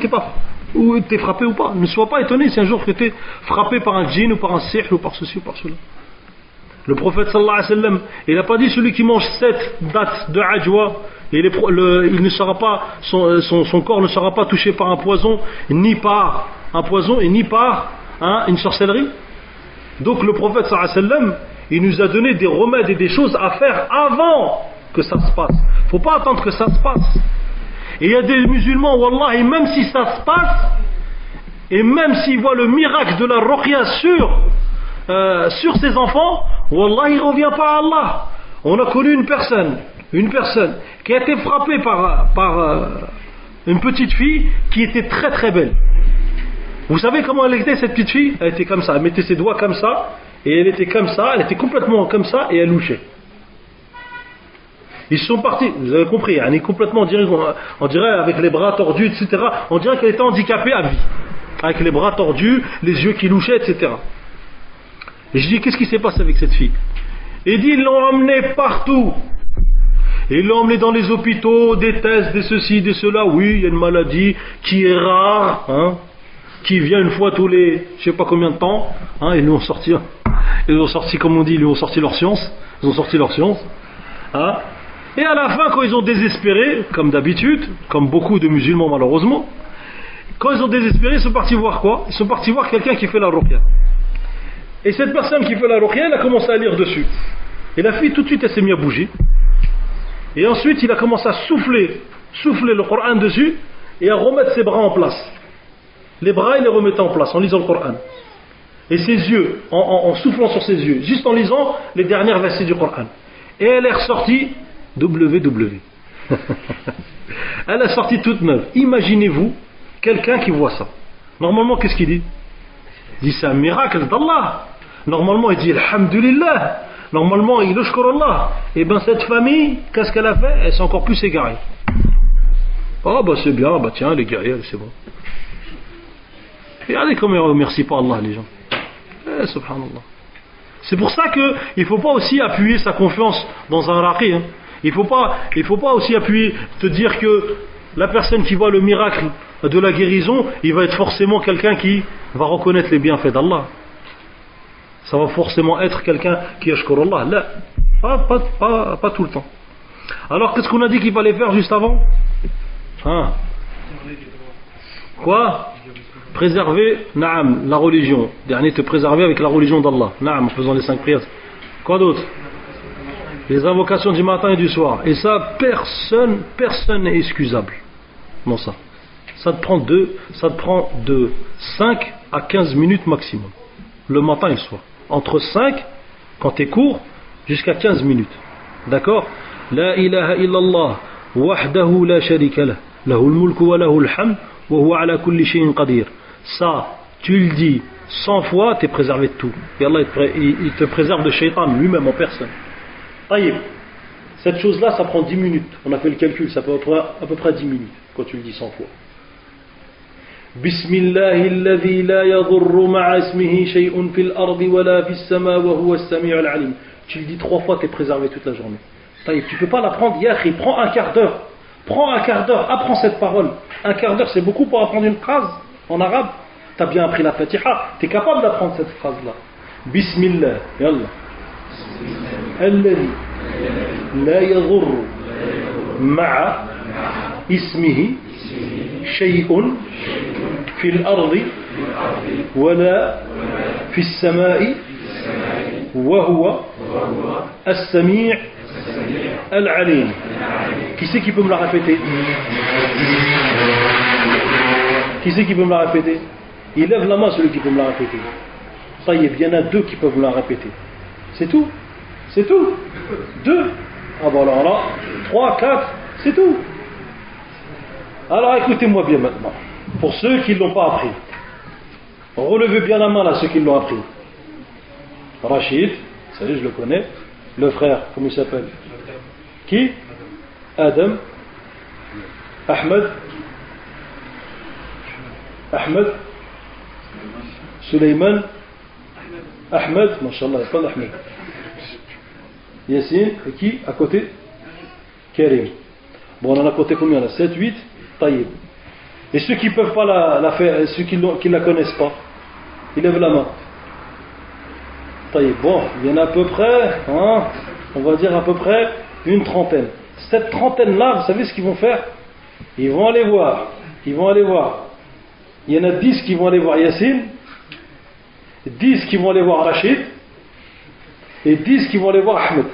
t'es frappé ou pas. Ne sois pas étonné si un jour que tu es frappé par un djinn ou par un sihr ou par ceci ou par cela. Le prophète sallallahu alayhi wa sallam, il n'a pas dit celui qui mange 7 dattes de ajwa, il ne sera pas, son corps ne sera pas touché par un poison, ni par un poison et ni par une sorcellerie. Donc le prophète sallallahu alayhi wa sallam, il nous a donné des remèdes et des choses à faire avant que ça se passe. Il ne faut pas attendre que ça se passe. Et il y a des musulmans, wallah, et même si ça se passe, et même s'ils voient le miracle de la ruqya sur ses enfants, wallah, il ne revient pas à Allah. On a connu une personne qui a été frappée par une petite fille qui était très très belle. Vous savez comment elle était, cette petite fille? Elle était comme ça, elle mettait ses doigts comme ça, et elle était comme ça, elle était complètement comme ça, et elle louchait. Ils sont partis, vous avez compris, elle est complètement, on dirait avec les bras tordus, etc. On dirait qu'elle était handicapée à vie. Avec les bras tordus, les yeux qui louchaient, etc. Et je dis, qu'est-ce qui s'est passé avec cette fille? Et dit, ils l'ont emmenée partout. Et ils l'ont emmenée dans les hôpitaux, des tests, des ceci, des cela. Oui, il y a une maladie qui est rare, qui vient une fois tous les, je sais pas combien de temps. Ils lui ont sorti, comme on dit, ils lui ont sorti leur science. Ils ont sorti leur science. Et à la fin, quand ils ont désespéré, comme d'habitude, comme beaucoup de musulmans malheureusement, quand ils ont désespéré, ils sont partis voir quoi? Ils sont partis voir quelqu'un qui fait la ruqya. Et cette personne qui fait la ruqya, elle a commencé à lire dessus. Et la fille, tout de suite, elle s'est mise à bouger. Et ensuite, il a commencé à souffler le Coran dessus et à remettre ses bras en place. Les bras, il les remettait en place en lisant le Coran. Et ses yeux, en soufflant sur ses yeux, juste en lisant les dernières versets du Coran. Et elle est ressortie WW. Elle est sortie toute neuve. Imaginez-vous quelqu'un qui voit ça. Normalement, qu'est-ce qu'il dit? Il dit c'est un miracle d'Allah. Normalement, il dit Alhamdulillah. Normalement, il shkur Allah. Et bien, cette famille, qu'est-ce qu'elle a fait? Elle s'est encore plus égarée. C'est bien, tiens, elle est guerrière, c'est bon. Regardez comment ils ne remercient pas Allah, les gens. Subhanallah. C'est pour ça qu'il ne faut pas aussi appuyer sa confiance dans un raqi. Il faut pas aussi appuyer, te dire que la personne qui voit le miracle de la guérison, il va être forcément quelqu'un qui va reconnaître les bienfaits d'Allah. Ça va forcément être quelqu'un qui ashkur Allah. Là, pas tout le temps. Alors qu'est-ce qu'on a dit qu'il fallait faire juste avant? Quoi? Préserver, naam, la religion. Dernier, te préserver avec la religion d'Allah. Naam, en faisant les 5 prières. Quoi d'autre? Les invocations du matin et du soir. Et ça, personne n'est excusable. Non, ça. Ça te prend de 5 à 15 minutes maximum. Le matin et le soir. Entre 5, quand tu es court, jusqu'à 15 minutes. D'accord? La ilaha illallah, wahdahu la sharika lah, lahul mulku wa lahul hamd, wa huwa ala kulli shay'in qadir. Ça, tu le dis 100 fois, tu es préservé de tout. Et Allah, il te préserve de shaitan lui-même en personne. Taïb. Cette chose-là, ça prend 10 minutes. On a fait le calcul, ça peut être à peu près 10 minutes. quand tu le dis 100 fois. Bismillahilladhi la yadurru ma'a ismihi shay'un fil ardi wa la fis sama wa huwa as-sami'ul 'alim. Tu le dis 3 fois, tu es préservé toute la journée. Tu ne peux pas l'apprendre, Yahri, prends un quart d'heure. Prends un quart d'heure, apprends cette parole. Un quart d'heure, c'est beaucoup pour apprendre une phrase en arabe. Tu as bien appris la Fatiha, tu es capable d'apprendre cette phrase-là. Bismillah, yallah. Alladhi la yadurru ma'a ismihi shay'un fil ardi wa la fis sama'i wa huwa as-sami' al-alim. Qui c'est qui peut me la répéter? Qui c'est qui peut me la répéter? Il lève la main, celui qui peut me la répéter. Taïeb, il y en a 2 qui peuvent me la répéter. C'est tout? C'est tout? 2? Ah bon alors là, 3, 4, c'est tout. Alors écoutez-moi bien maintenant. Pour ceux qui ne l'ont pas appris, relevez bien la main là, ceux qui l'ont appris. Rachid, ça y est, je le connais. Le frère, comment il s'appelle? Qui? Adam. Ahmed. Suleiman. Ahmed. Masha'Allah, il n'y a pas d'Ahmed. Yassine. Et qui? À côté? Karim. Bon, on en a à côté combien là? 7, 8. Taïeb. Et ceux qui ne peuvent pas la faire, ceux qui ne la connaissent pas, ils lèvent la main. Taïeb. Bon, il y en a à peu près, hein, on va dire à peu près une trentaine. Cette trentaine-là, vous savez ce qu'ils vont faire? Ils vont aller voir. Il y en a 10 qui vont aller voir Yassine, 10 qui vont aller voir Rachid, et 10 qui vont aller voir Ahmed.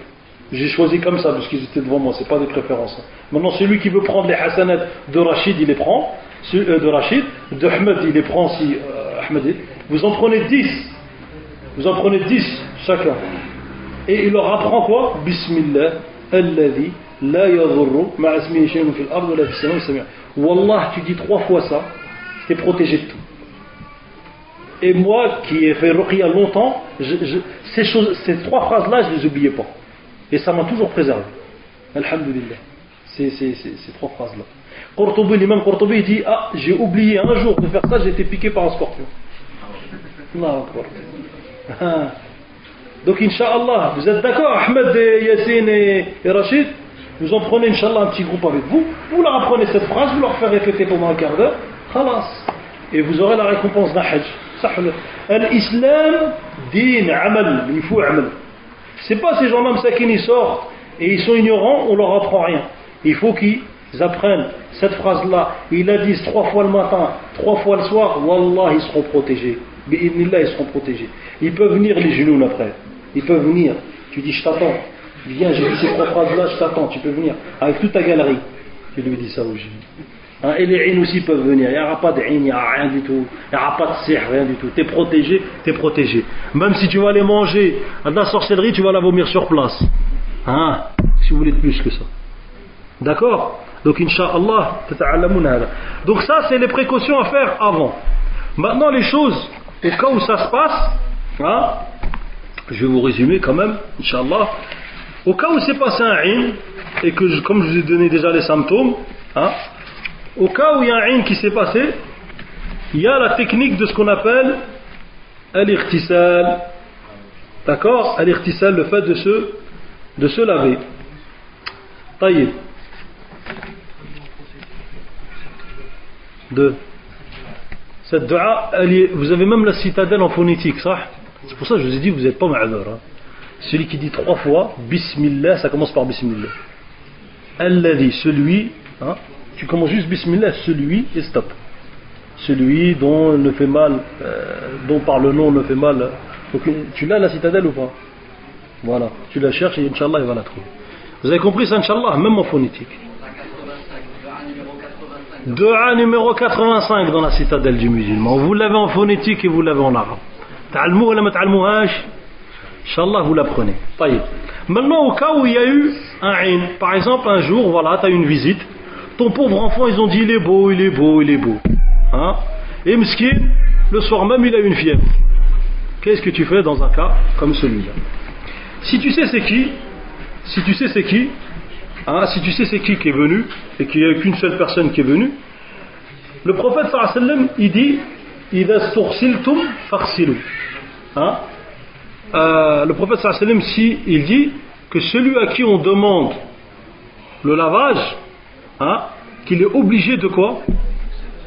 J'ai choisi comme ça, parce qu'ils étaient devant moi, c'est pas des préférences. Maintenant, celui qui veut prendre les hasanat de Rachid, il les prend. De Rachid, de Ahmed, il les prend si Ahmed. Vous en prenez 10. Vous en prenez 10 chacun. Et il leur apprend quoi? Bismillah, alladhi la yadurru ma'a ismihi shay'un fil ardi wa la fis samaa'i sami'. Wallah, tu dis 3 fois ça, t'es protégé de tout. Et moi, qui ai fait ruqya longtemps, ces 3 phrases-là, je ne les oubliais pas. Et ça m'a toujours préservé. Alhamdulillah. Ces 3 phrases-là. L'imam Qurtubi dit: ah, j'ai oublié un jour de faire ça, j'ai été piqué par un scorpion. Allahu Akbar. Donc, Inch'Allah, vous êtes d'accord, Ahmed, Yassine et Rachid? Vous en prenez, Inch'Allah, un petit groupe avec vous. Vous leur apprenez cette phrase, vous leur faites répéter pendant un quart d'heure. Khalas. Et vous aurez la récompense d'un hajj. L'islam, din, amal, il faut amal. C'est pas ces gens-là qui ils sortent et ils sont ignorants, on leur apprend rien. Il faut qu'ils apprennent cette phrase-là. Ils la disent 3 fois le matin, 3 fois le soir. Wallah, ils seront protégés. Bi'idnillah, ils seront protégés. Ils peuvent venir les genoux après. Ils peuvent venir. Tu dis: je t'attends. Viens, j'ai dit ces 3 phrases-là, je t'attends. Tu peux venir avec toute ta galerie. Tu lui dis ça au génie. Hein, et les in aussi peuvent venir. Il n'y aura pas de in, il n'y aura rien du tout. Il n'y aura pas de sihr, rien du tout. Tu es protégé, tu es protégé. Même si tu vas aller manger à de la sorcellerie, tu vas la vomir sur place. Hein, si vous voulez de plus que ça. D'accord? Donc, Inch'Allah, donc ça, c'est les précautions à faire avant. Maintenant, les choses, au cas où ça se passe, hein, je vais vous résumer quand même, Inch'Allah. Au cas où c'est passé un in, et que comme je vous ai donné déjà les symptômes, hein, au cas où il y a un in qui s'est passé, il y a la technique de ce qu'on appelle al-ightisal. D'accord? Al-ightisal, le fait de se laver. Taïb. Cette dua, vous avez même la citadelle en phonétique, ça? C'est pour ça que je vous ai dit, vous n'êtes pas ma'adhar. Hein. Celui qui dit 3 fois, Bismillah, ça commence par Bismillah. Alladhi, celui, hein, tu commences juste Bismillah, celui, et stop. Celui dont ne fait mal, dont par le nom ne fait mal. Donc, tu l'as la citadelle ou pas? Voilà, tu la cherches et Inch'Allah il va la trouver. Vous avez compris ça, Inch'Allah, même en phonétique. Dua numéro 85 dans la citadelle du musulman. Vous l'avez en phonétique et vous l'avez en arabe. Ta'almou ou la mat'almouhaj, Inch'Allah vous l'apprenez. Maintenant, au cas où il y a eu un in, par exemple, un jour, voilà, tu as eu une visite, ton pauvre enfant, ils ont dit: il est beau, il est beau, il est beau. Hein? Et Miskin, le soir même, il a eu une fièvre. Qu'est-ce que tu fais dans un cas comme celui-là? Si tu sais c'est qui, Hein, si tu sais c'est qui est venu et qu'il n'y a qu'une seule personne qui est venue, le prophète sallallahu alayhi wa sallam il dit idha stursiltum faghsilu. Hein, le prophète sallallahu alayhi wa sallam si il dit que celui à qui on demande le lavage, hein, qu'il est obligé de quoi?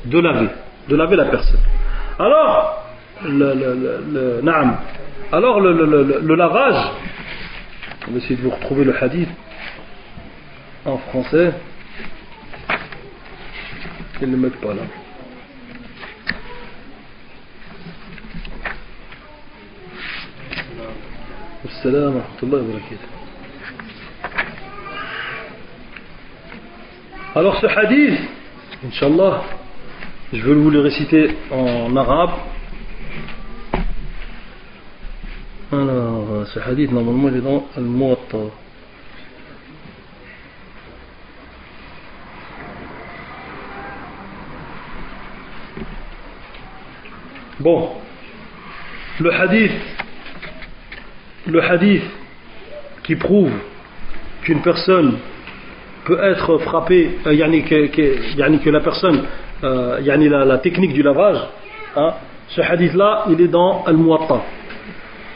De laver la personne. Alors le lavage, on va essayer de vous retrouver le hadith en français. Ils ne le mettent pas là. Assalam wa rahmatullahi wa barakatuh. Alors ce hadith, Inch'Allah, je vais vous le réciter en arabe. Alors, ce hadith, normalement, il est dans Al-Muwatta. Bon, le hadith qui prouve qu'une personne peut être frappée, que la personne, la technique du lavage, hein, ce hadith là il est dans Al-Muwatta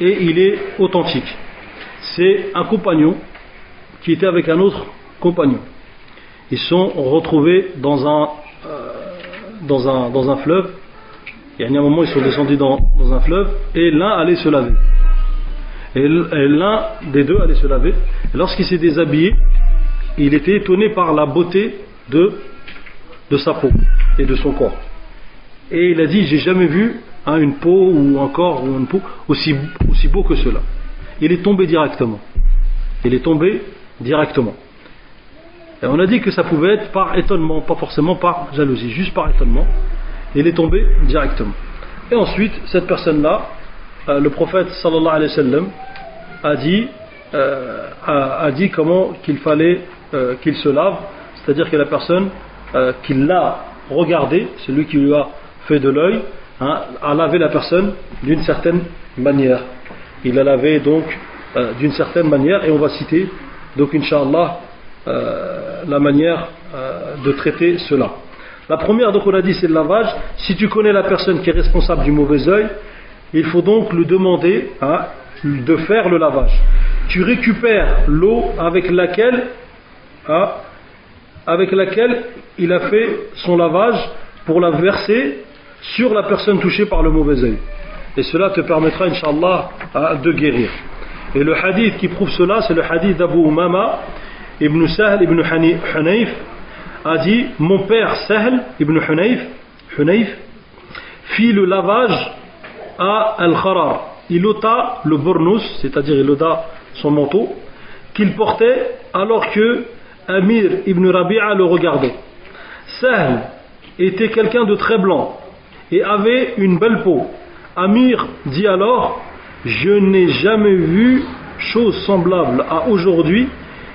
et il est authentique. C'est un compagnon qui était avec un autre compagnon. Ils sont retrouvés dans un fleuve. Il y a un moment ils sont descendus dans un fleuve et l'un allait se laver. Et l'un des deux allait se laver. Et lorsqu'il s'est déshabillé, il était étonné par la beauté de sa peau et de son corps. Et il a dit, j'ai jamais vu une peau ou un corps ou une peau aussi beau que cela. Il est tombé directement. Et on a dit que ça pouvait être par étonnement, pas forcément par jalousie, juste par étonnement. Il est tombé directement. Et ensuite, cette personne-là, le prophète sallallahu alayhi wa sallam a dit comment qu'il fallait qu'il se lave, c'est-à-dire que la personne qui l'a regardé, celui qui lui a fait de l'œil, hein, a lavé la personne d'une certaine manière. Il a lavé donc d'une certaine manière, et on va citer donc Inch'Allah la manière de traiter cela. La première, donc on a dit, c'est le lavage. Si tu connais la personne qui est responsable du mauvais œil, il faut donc lui demander de faire le lavage. Tu récupères l'eau avec laquelle il a fait son lavage pour la verser sur la personne touchée par le mauvais œil. Et cela te permettra, Inch'Allah, de guérir. Et le hadith qui prouve cela, c'est le hadith d'Abu Umama ibn Sahl ibn Hunayf, a dit, mon père Sahl ibn Hunayf fit le lavage à Al-Kharar. Il ôta le burnous, c'est-à-dire il ôta son manteau, qu'il portait alors que Amir ibn Rabi'a le regardait. Sahl était quelqu'un de très blanc et avait une belle peau. Amir dit alors, je n'ai jamais vu chose semblable à aujourd'hui.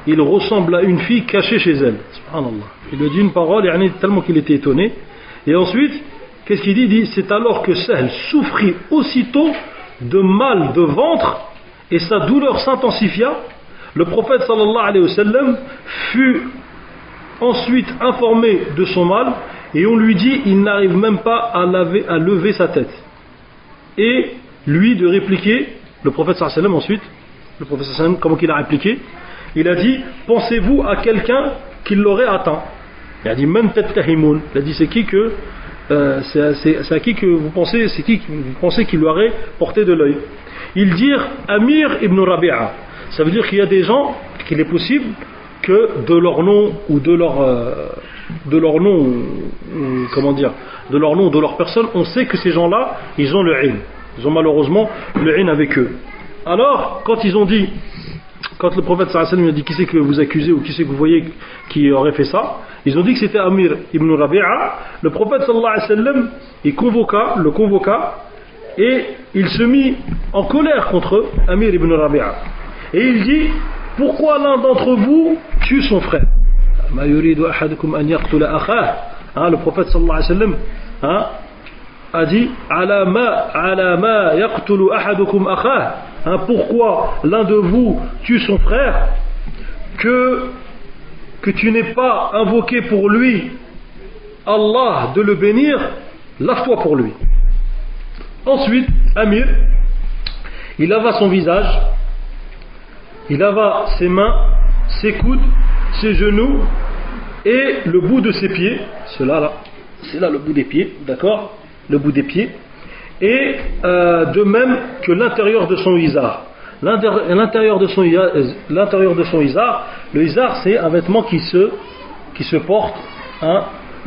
Il ressemble à une fille cachée chez elle. Subhanallah. Il lui dit une parole, tellement qu'il était étonné. Et ensuite, qu'est-ce qu'il dit? Il dit, c'est alors que Sahl souffrit aussitôt de mal de ventre et sa douleur s'intensifia. Le prophète sallallahu alayhi wa sallam fut ensuite informé de son mal et on lui dit, il n'arrive même pas à lever sa tête. Et lui de répliquer, le prophète sallallahu alayhi wa sallam ensuite, le prophète sallallahu alayhi wa sallam, comment qu'il a répliqué? Il a dit, pensez-vous à quelqu'un qui l'aurait atteint? Il a dit, man tattahimoun. Il a dit, c'est à qui que vous pensez, c'est qui vous pensez qu'il lui aurait porté de l'œil? Ils dirent Amir ibn Rabi'a. Ça veut dire qu'il y a des gens qu'il est possible que de leur nom ou de leur personne, on sait que ces gens-là, ils ont le ilm. Ils ont malheureusement le ilm avec eux. Alors, quand le prophète sallallahu alayhi wa sallam a dit qui c'est que vous accusez ou qui c'est que vous voyez qui aurait fait ça, ils ont dit que c'était Amir ibn Rabi'a. Le prophète sallallahu alayhi wa sallam le convoqua et il se mit en colère contre Amir ibn Rabi'a. Et il dit, pourquoi l'un d'entre vous tue son frère? Le prophète sallallahu alayhi wa sallam a dit, ala ma yaqtulu ahadukum akhah. Pourquoi l'un de vous tue son frère? Que que tu n'aies pas invoqué pour lui Allah de le bénir, lave-toi pour lui. Ensuite, Amir, il lava son visage, il lava ses mains, ses coudes, ses genoux et le bout de ses pieds. C'est là le bout des pieds, d'accord? Le bout des pieds. Et de même que l'intérieur de son izar. L'intérieur de son izar, le izar c'est un vêtement qui se porte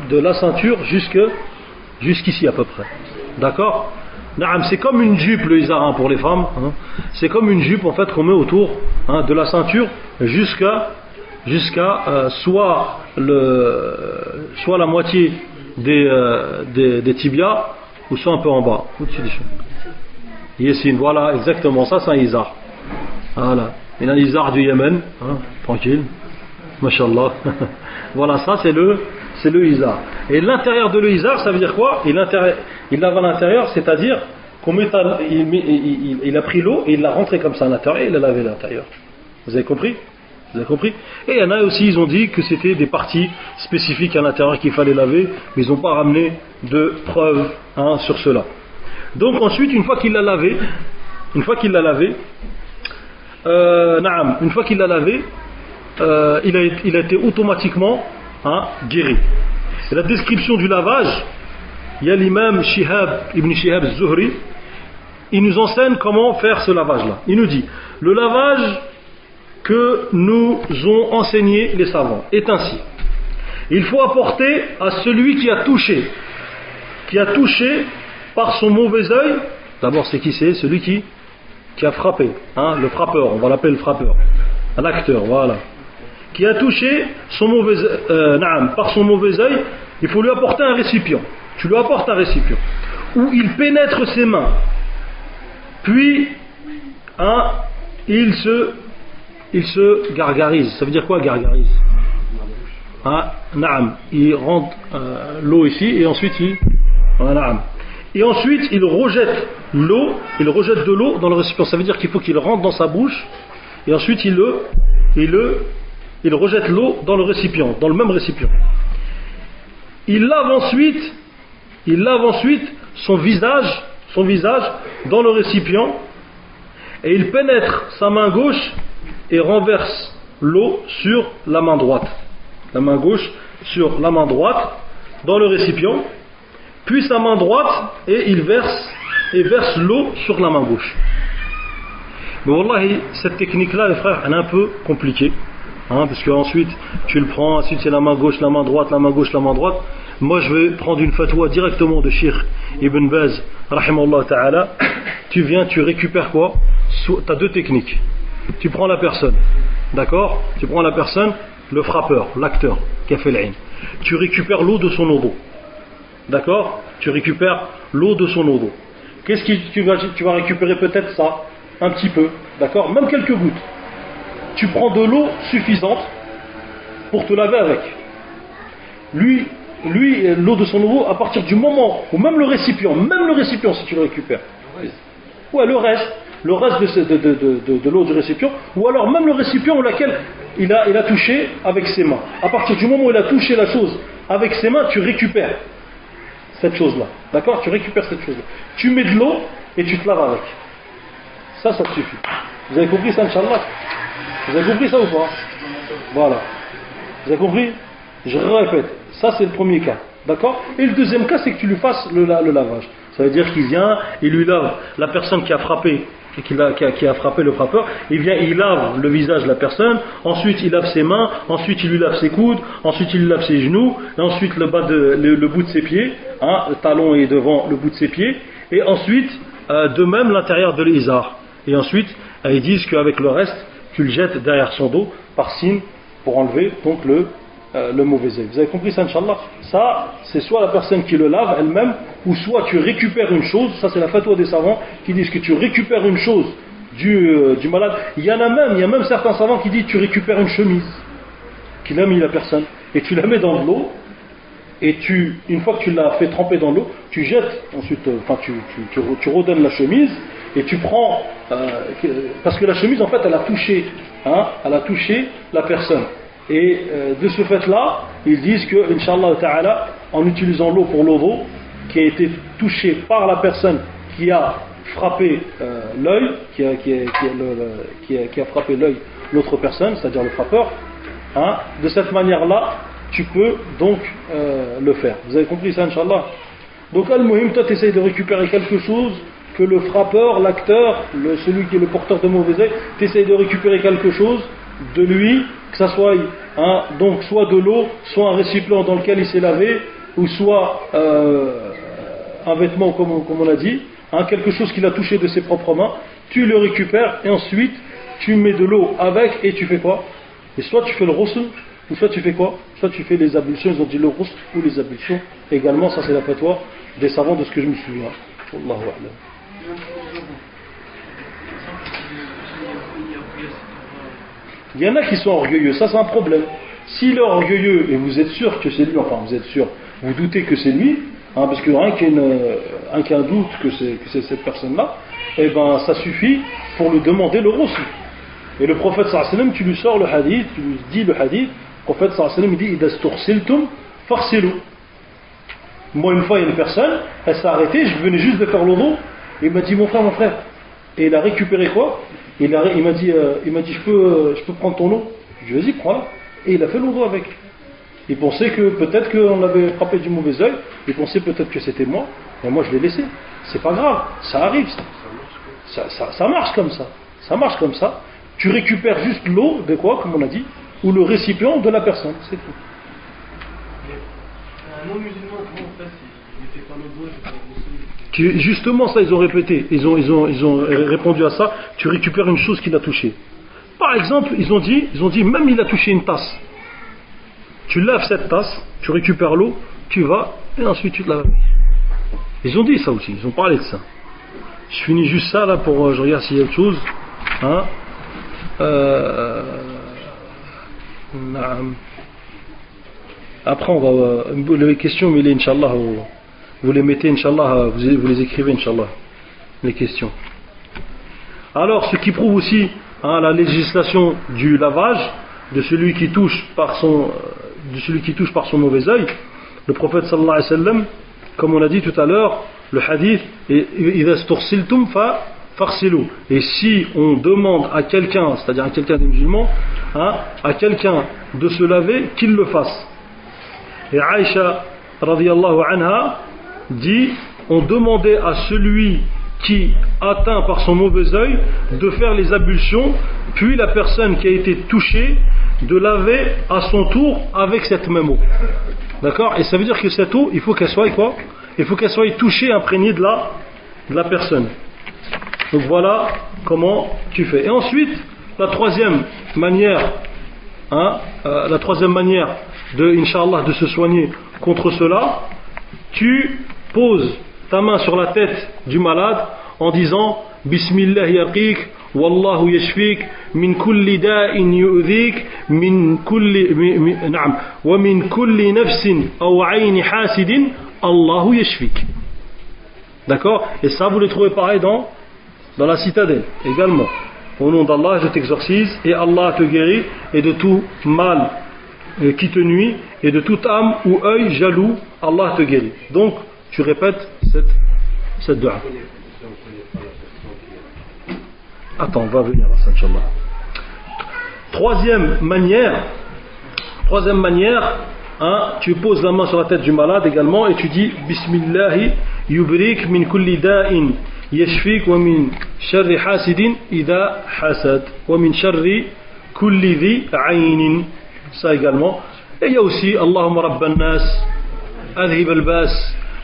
de la ceinture jusqu'ici à peu près. D'accord? C'est comme une jupe le izar pour les femmes. C'est comme une jupe en fait qu'on met autour de la ceinture jusqu'à soit la moitié des tibias ou soit un peu en bas. Yessine, voilà, exactement, ça c'est un izar. Voilà, il y a un izar du Yémen, tranquille, mashallah. Voilà, ça c'est le izar. Et l'intérieur de le izar, ça veut dire quoi? Il lave à l'intérieur, c'est-à-dire il a pris l'eau et il l'a rentré comme ça à l'intérieur et il a lavé l'intérieur. Vous avez compris? Vous avez compris? Et il y en a aussi, ils ont dit que c'était des parties spécifiques à l'intérieur qu'il fallait laver, mais ils n'ont pas ramené de preuves sur cela. Donc ensuite, une fois qu'il l'a lavé, il a été automatiquement guéri. Et la description du lavage, il y a l'imam Ibn Shihab az-Zuhri, il nous enseigne comment faire ce lavage-là. Il nous dit, le lavage que nous ont enseigné les savants est ainsi. Il faut apporter à celui qui a touché par son mauvais œil, d'abord c'est qui c'est? Celui qui a frappé, le frappeur, on va l'appeler le frappeur, l'acteur, voilà. Qui a touché par son mauvais œil, il faut lui apporter un récipient. Tu lui apportes un récipient où il pénètre ses mains, puis il se gargarise. Ça veut dire quoi gargarise? Il rentre l'eau ici et ensuite il rejette de l'eau dans le récipient. Ça veut dire qu'il faut qu'il rentre dans sa bouche et ensuite il rejette l'eau dans le récipient, dans le même récipient. Il lave ensuite son visage dans le récipient et il pénètre sa main gauche et renverse l'eau sur la main droite. La main gauche sur la main droite dans le récipient, puis sa main droite et il verse l'eau sur la main gauche. Mais wallahi, cette technique-là, les frères, elle est un peu compliquée. Parce qu'ensuite, tu le prends, ensuite c'est la main gauche, la main droite, la main gauche, la main droite. Moi, je vais prendre une fatwa directement de Cheikh Ibn Baz, rahimahullah ta'ala. Tu viens, tu récupères quoi? Tu as deux techniques. Tu prends la personne, d'accord? Tu prends la personne, le frappeur, l'acteur qui a fait l'aïn. Tu récupères l'eau de son odo, d'accord? Tu récupères l'eau de son odo. Qu'est-ce que tu vas récupérer? Peut-être ça, un petit peu, d'accord? Même quelques gouttes. Tu prends de l'eau suffisante pour te laver avec. Lui, l'eau de son eau, à partir du moment où même le récipient si tu le récupères, ouais, le reste de l'eau du récipient, ou alors même le récipient ou laquelle il a touché avec ses mains. À partir du moment où il a touché la chose avec ses mains, tu récupères cette chose-là. D'accord? Tu récupères cette chose-là. Tu mets de l'eau et tu te laves avec. Ça te suffit. Vous avez compris ça, Inch'Allah? Vous avez compris ça ou pas? Voilà. Vous avez compris? Je répète. Ça, c'est le premier cas. D'accord? Et le deuxième cas, c'est que tu lui fasses le lavage. Ça veut dire qu'il vient, il lui lave la personne qui a frappé, qui a frappé le frappeur. Il vient, il lave le visage de la personne. Ensuite, il lave ses mains. Ensuite, il lui lave ses coudes. Ensuite, il lui lave ses genoux. Et ensuite, le bout de ses pieds. Le talon est devant le bout de ses pieds. Et ensuite, de même, l'intérieur de l'izar. Et ensuite, ils disent qu'avec le reste, tu le jettes derrière son dos par signe pour enlever donc le mauvais œil. Vous avez compris ça, Inch'Allah? Ça, c'est soit la personne qui le lave elle-même, ou soit tu récupères une chose. Ça, c'est la fatwa des savants qui disent que tu récupères une chose du malade. Il y a même certains savants qui disent que tu récupères une chemise qu'il a mis la personne et tu la mets dans de l'eau. Et une fois que tu l'as fait tremper dans l'eau, tu jettes ensuite, tu redonnes la chemise et tu prends, parce que la chemise en fait elle a touché la personne. Et de ce fait-là, ils disent que, Inch'Allah Ta'ala, en utilisant l'eau pour l'odo, qui a été touchée par la personne qui a frappé l'œil, qui a frappé l'œil l'autre personne, c'est-à-dire le frappeur, hein, de cette manière-là, tu peux donc le faire. Vous avez compris ça, Inch'Allah? Donc, al-muhim, toi, tu essayes de récupérer quelque chose que le frappeur, l'acteur, celui qui est le porteur de mauvais œil, tu essayes de récupérer quelque chose de lui, que ça soit donc soit de l'eau, soit un récipient dans lequel il s'est lavé, ou soit un vêtement comme on a dit, quelque chose qu'il a touché de ses propres mains, tu le récupères et ensuite tu mets de l'eau avec et tu fais quoi? Et soit tu fais le ghusl, ou soit tu fais quoi? Soit tu fais les ablutions, ils ont dit le ghusl ou les ablutions également, ça c'est la fatwa des savants de ce que je me souviens. Wallahu a'lam. Il y en a qui sont orgueilleux, ça c'est un problème. S'il est orgueilleux et vous êtes sûr que c'est lui, enfin vous êtes sûr, vous doutez que c'est lui, parce que rien qu'un doute que c'est cette personne-là, eh ben ça suffit pour lui demander le ghusl. Et le prophète sallallahu alayhi wa sallam, tu lui sors le hadith, tu lui dis le hadith, le prophète sallallahu alayhi wa sallam dit idha stughsiltum faghsilu. Moi une fois il y a une personne, elle s'est arrêtée, je venais juste de faire l'odo, et il m'a dit mon frère, et il a récupéré quoi? Il m'a dit je peux prendre ton eau? Je lui ai dit prends-la. Et il a fait l'odo avec. Il pensait que peut-être qu'on l'avait frappé du mauvais œil, il pensait peut-être que c'était moi, mais moi je l'ai laissé. C'est pas grave, ça arrive ça marche comme ça. Ça marche comme ça. Tu récupères juste l'eau de quoi, comme on a dit, ou le récipient de la personne, c'est tout. Un non-musulman, comment on fait s'il ne fait pas l'odo? Justement, ça ils ont répété, ils ont répondu à ça. Tu récupères une chose qu'il a touchée. Par exemple, ils ont dit même il a touché une tasse. Tu laves cette tasse, tu récupères l'eau, tu vas et ensuite tu te laves. Ils ont dit ça aussi, ils ont parlé de ça. Je finis juste ça là pour je regarde s'il y a autre chose. Après on va les questions, mais les Inch'Allah vous les mettez, Inch'Allah, vous les écrivez, Inch'Allah, les questions. Alors, ce qui prouve aussi la législation du lavage de celui qui touche par son mauvais œil, le prophète sallallahu alayhi wa sallam, comme on l'a dit tout à l'heure, le hadith, idha stughsiltum faghsilu. Et si on demande à quelqu'un, c'est-à-dire à quelqu'un des musulmans, à quelqu'un de se laver, qu'il le fasse. Et Aïcha radiyallahu anha dit, on demandait à celui qui atteint par son mauvais œil de faire les ablutions, puis la personne qui a été touchée de laver à son tour avec cette même eau. D'accord? Et ça veut dire que cette eau, il faut qu'elle soit quoi? Il faut qu'elle soit touchée, imprégnée de la personne. Donc voilà comment tu fais. Et ensuite, la troisième manière de, Inch'Allah, de se soigner contre cela, tu poses ta main sur la tête du malade en disant Bismillah yaqik wallahu yashfik min kulli da'in yu'dhik min kulli na'am wa min kulli nafsin aw 'ayni hasidin Allahu yashfik. D'accord? Et ça vous le trouvez pareil dans la citadelle également. Au nom d'Allah, je t'exorcise et Allah te guérit et de tout mal qui te nuit et de toute âme ou œil jaloux, Allah te guérit. Donc tu répètes cette dua. Attends, on va venir à ça, Inch'Allah. Troisième manière, tu poses la main sur la tête du malade également et tu dis Bismillahi yubrik min kulli da'in yashfik wa min sharri hasidin idha hasad wa min sharri kulli dhi aynin. Ça également. Et il y a aussi Allahumma rabban nas adhib al-bas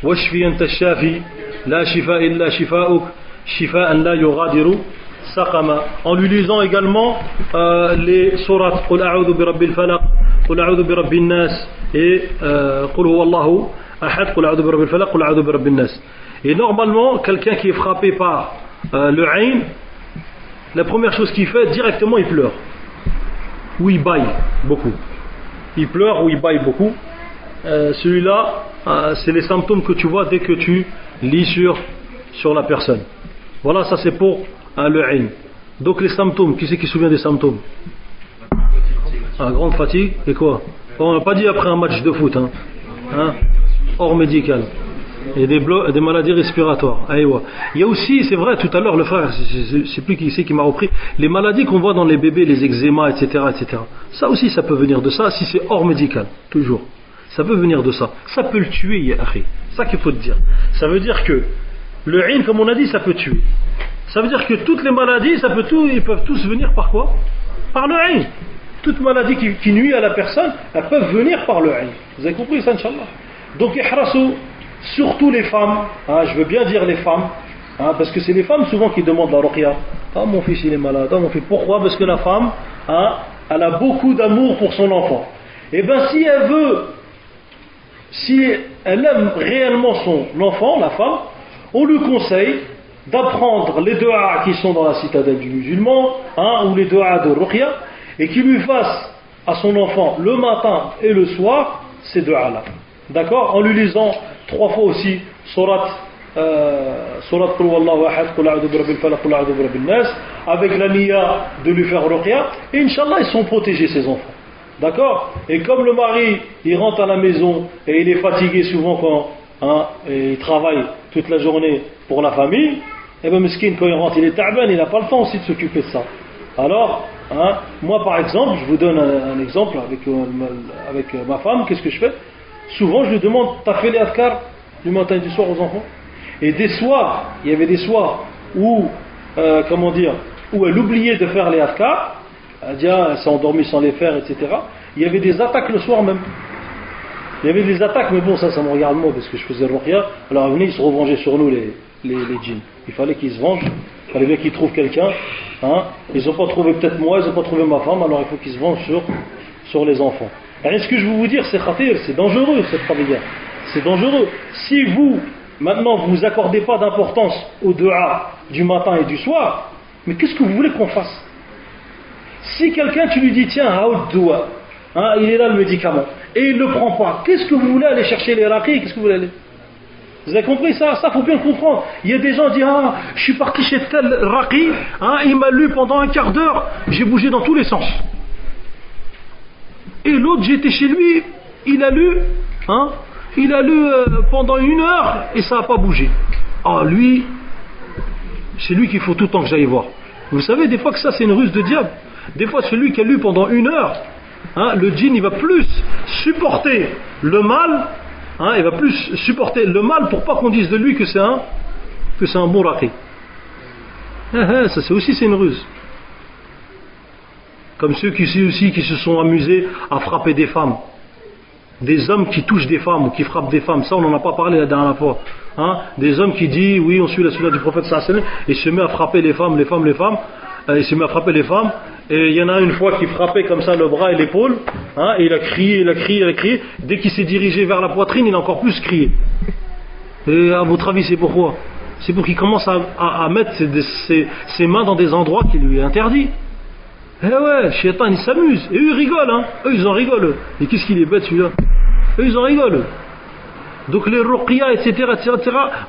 washfi anta ash-shafi la shifa illa shifa'uk shifa'an la yughadiru saqama. En lui lisant également les sourates Qul a'udhu bi rabbil falaq, Qul a'udhu bi rabbin nas et Qul huwa Allahu ahad, Qul a'udhu bi rabbil falaq, Qul a'udhu bi rabbin nas. Et normalement, quelqu'un qui est frappé par le ayn, la première chose qu'il fait, directement il pleure. Ou il baille beaucoup. Il pleure ou il baille beaucoup. Celui-là, c'est les symptômes que tu vois dès que tu lis sur la personne. Voilà, ça c'est pour le ayn. Donc les symptômes, qui c'est qui se souvient des symptômes? Ah, grande fatigue, et quoi? Bon, on n'a pas dit après un match de foot, hein. Hors médical. Et des maladies respiratoires. Aïwa. Il y a aussi, c'est vrai, tout à l'heure, le frère, je ne sais plus qui c'est qui m'a repris, les maladies qu'on voit dans les bébés, les eczémas, etc., etc. Ça aussi, ça peut venir de ça, si c'est hors médical, toujours. Ça peut venir de ça. Ça peut le tuer, ya akhi. C'est ça qu'il faut te dire. Ça veut dire que le ayn, comme on a dit, ça peut tuer. Ça veut dire que toutes les maladies, ils peuvent tous venir par quoi? Par le ayn. Toute maladie qui nuit à la personne, elles peuvent venir par le ayn. Vous avez compris ça, Inch'Allah? Donc, ihrasu, surtout les femmes, je veux bien dire les femmes, parce que c'est les femmes souvent qui demandent la ruqya. Ah, mon fils il est malade, mon fils. Pourquoi? Parce que la femme, elle a beaucoup d'amour pour son enfant. Et bien, si elle aime réellement son enfant, la femme, on lui conseille d'apprendre les du'a qui sont dans la citadelle du musulman, ou les du'a de ruqya, et qu'il lui fasse à son enfant le matin et le soir ces du'a-là. D'accord? En lui lisant 3 fois aussi surat Qul Huwallahu Ahad, Qul A'udhu Birabbil Falaq, Qul A'udhu Birabbil Nas, avec la niya de lui faire ruqya, et Inch'Allah ils sont protégés ces enfants. D'accord? Et comme le mari il rentre à la maison et il est fatigué souvent quand et il travaille toute la journée pour la famille, et bien meskin quand il rentre il est ta'ban, il n'a pas le temps aussi de s'occuper de ça. Alors moi par exemple, je vous donne un exemple avec ma femme, qu'est-ce que je fais? Souvent je lui demande, t'as fait les adhkar du matin et du soir aux enfants? Et des soirs, il y avait des soirs où où elle oubliait de faire les adhkar, elle s'est endormie sans les faire, etc. Il y avait des attaques le soir même. Il y avait des attaques, mais bon, ça me regarde moi, parce que je faisais le ruqya. Alors, ils se revengeaient sur nous, les djinns. Il fallait qu'ils se vengent, il fallait bien qu'ils trouvent quelqu'un. Ils n'ont pas trouvé peut-être moi, ils n'ont pas trouvé ma femme, alors il faut qu'ils se vengent sur les enfants. Et ce que je veux vous dire, c'est khatir, c'est dangereux, cette travaillère. C'est dangereux. Si vous, maintenant, vous accordez pas d'importance au dua du matin et du soir, mais qu'est-ce que vous voulez qu'on fasse? Si quelqu'un, tu lui dis, tiens, Aoud-Doua, il est là le médicament, et il ne le prend pas, qu'est-ce que vous voulez aller chercher les raqis? Qu'est-ce que vous voulez aller? Vous avez compris ça? Ça, faut bien le comprendre. Il y a des gens qui disent, je suis parti chez tel raqi, il m'a lu pendant un quart d'heure, j'ai bougé dans tous les sens. Et l'autre, j'étais chez lui, il a lu pendant 1 heure, et ça n'a pas bougé. Lui, c'est lui qu'il faut tout le temps que j'aille voir. Vous savez, des fois que ça, c'est une ruse de diable. Des fois, celui qui a lu pendant 1 heure, le djinn, il va plus supporter le mal, il va plus supporter le mal pour pas qu'on dise de lui que c'est un bon raqi. Ça, c'est une ruse. Comme ceux qui se sont amusés à frapper des femmes. Des hommes qui touchent des femmes ou qui frappent des femmes. Ça, on n'en a pas parlé la dernière fois. Des hommes qui disent, oui, on suit la sunna du prophète sallallahu alayhi wa sallam, et se met à frapper les femmes. Il se met à frapper les femmes, et il y en a une fois qui frappait comme ça le bras et l'épaule, et il a crié, dès qu'il s'est dirigé vers la poitrine, il a encore plus crié. Et à votre avis, c'est pourquoi? C'est pour qu'il commence à mettre ses mains dans des endroits qui lui est interdits. Eh ouais, Shaitan il s'amuse, et eux ils rigolent, eux ils en rigolent. Et qu'est-ce qu'il est bête celui-là? Eux ils en rigolent. Donc les ruqya, etc.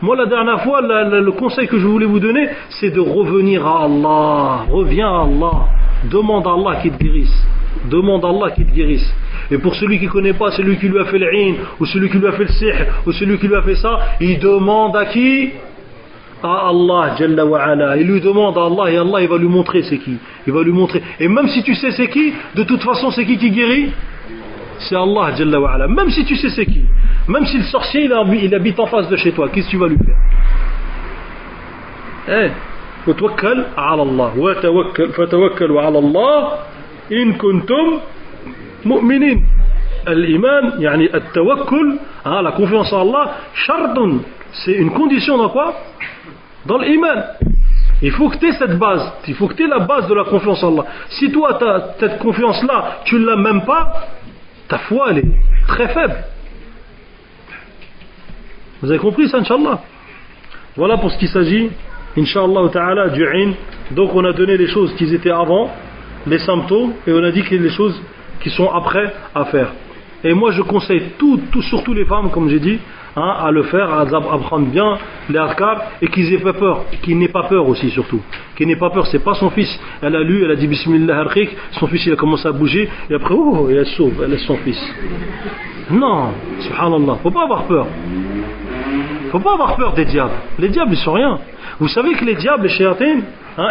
Moi la dernière fois, le conseil que je voulais vous donner, c'est de revenir à Allah. Reviens à Allah. Demande à Allah qu'il te guérisse. Demande à Allah qu'il te guérisse. Et pour celui qui ne connaît pas, celui qui lui a fait l'ayn, ou celui qui lui a fait le sihr, ou celui qui lui a fait ça, il demande à qui? À Allah Jalla wa Ala. Il lui demande à Allah, et Allah il va lui montrer c'est qui. Il va lui montrer. Et même si tu sais c'est qui, de toute façon c'est qui guérit? C'est Allah Jalla wa Ala. Même si tu sais c'est qui. Même si le sorcier il habite en face de chez toi, qu'est-ce que tu vas lui faire? وتوكل على الله فتوكلوا على الله إن كنتم مؤمنين. الإيمان يعني التوكل, la confiance en Allah, شرط, c'est une condition dans quoi? Dans l'iman. Il faut que tu aies cette base, il faut que tu aies la base de la confiance en Allah. Si toi cette confiance là tu ne l'as même pas, ta foi elle est très faible. Vous avez compris ça, Inch'Allah? Voilà pour ce qui s'agit, Inch'Allah ta'ala, du ayn. Donc on a donné les choses qui étaient avant, les symptômes, et on a dit qu'il y a les choses qui sont après à faire. Et moi je conseille surtout les femmes, comme j'ai dit, à le faire, à apprendre bien les adhkar, et qu'ils aient pas peur, qu'il n'ait pas peur aussi surtout, qu'il n'ait pas peur. C'est pas son fils, elle a lu, elle a dit Bismillah al-Riq, son fils il a commencé à bouger, et après oh, elle sauve, elle laisse son fils. Non, subhanallah, faut pas avoir peur. Faut pas avoir peur des diables. Les diables ils sont rien. Vous savez que les diables, les shayatins,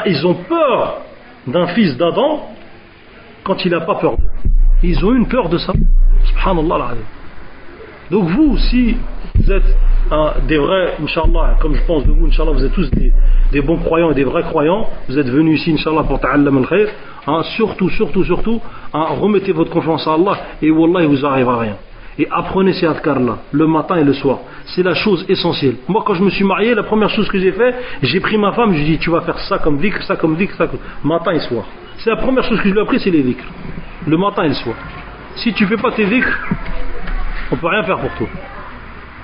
ils ont peur d'un fils d'Adam quand il n'a pas peur d'eux. Ils ont une peur de ça. Subhanallah al-Azim. Donc vous, si vous êtes des vrais, Inch'Allah, comme je pense de vous, Inch'Allah, vous êtes tous des bons croyants et des vrais croyants, vous êtes venus ici, Inch'Allah, pour ta'allam al-khayr, surtout, remettez votre confiance à Allah et Wallah, il vous arrivera rien. Et apprenez ces adhkar-là, le matin et le soir. C'est la chose essentielle. Moi, quand je me suis marié, la première chose que j'ai fait, j'ai pris ma femme, je lui ai dit, tu vas faire ça comme dhikr, ça comme dhikr, ça comme... matin et soir. C'est la première chose que je lui ai appris, c'est les dhikr. Le matin et le soir. Si tu fais pas tes dhikr, on peut rien faire pour toi.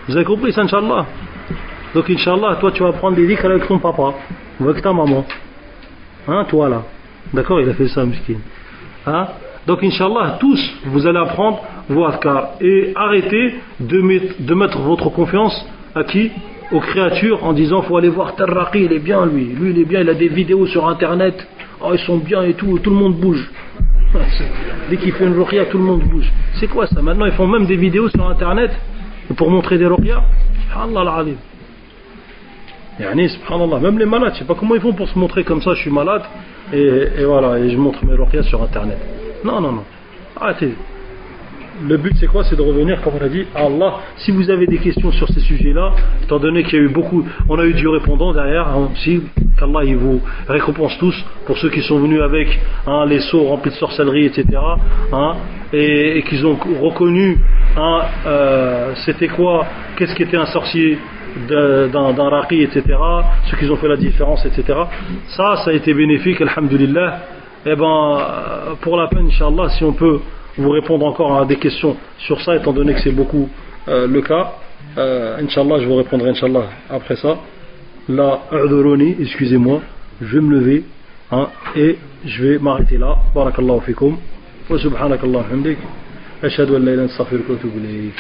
Vous avez compris ça, Inch'Allah? Donc, Inch'Allah, toi, tu vas prendre des dhikr avec ton papa, ou avec ta maman. Toi là. D'accord, il a fait ça, miskin. Donc, Inch'Allah, tous, vous allez apprendre vos adhkar. Et arrêtez de mettre votre confiance à qui? Aux créatures, en disant, faut aller voir Tarraqi, il est bien, lui. Lui, il est bien, il a des vidéos sur Internet. Oh, ils sont bien et tout le monde bouge. Dès qu'il fait une ruqya, tout le monde bouge. C'est quoi ça? Maintenant, ils font même des vidéos sur Internet pour montrer des ruqya. Subhanallah al-Alim. Yani, subhanallah, même les malades, je sais pas comment ils font pour se montrer comme ça, je suis malade, et voilà, et je montre mes ruqya sur Internet. Non. Arrêtez. Le but c'est quoi? C'est de revenir, comme on a dit, à Allah. Si vous avez des questions sur ces sujets-là, étant donné qu'il y a eu beaucoup, on a eu du répondant derrière, si qu'Allah il vous récompense tous pour ceux qui sont venus avec les seaux remplis de sorcellerie, etc. Et qu'ils ont reconnu c'était quoi, qu'est-ce qui était un sorcier d'un raqi, etc. Ceux qui ont fait la différence, etc. Ça a été bénéfique, alhamdulillah. Et pour la peine, Inch'Allah, si on peut vous répondre encore à des questions sur ça, étant donné que c'est beaucoup le cas, Inch'Allah, je vous répondrai, Inch'Allah, après ça. Là, excusez-moi, je vais me lever et je vais m'arrêter là. Barakallahu fikum wa subhanakallahu hamdik ashhadu an la ilaha illa anta astaghfiruka wa atubu ilayk.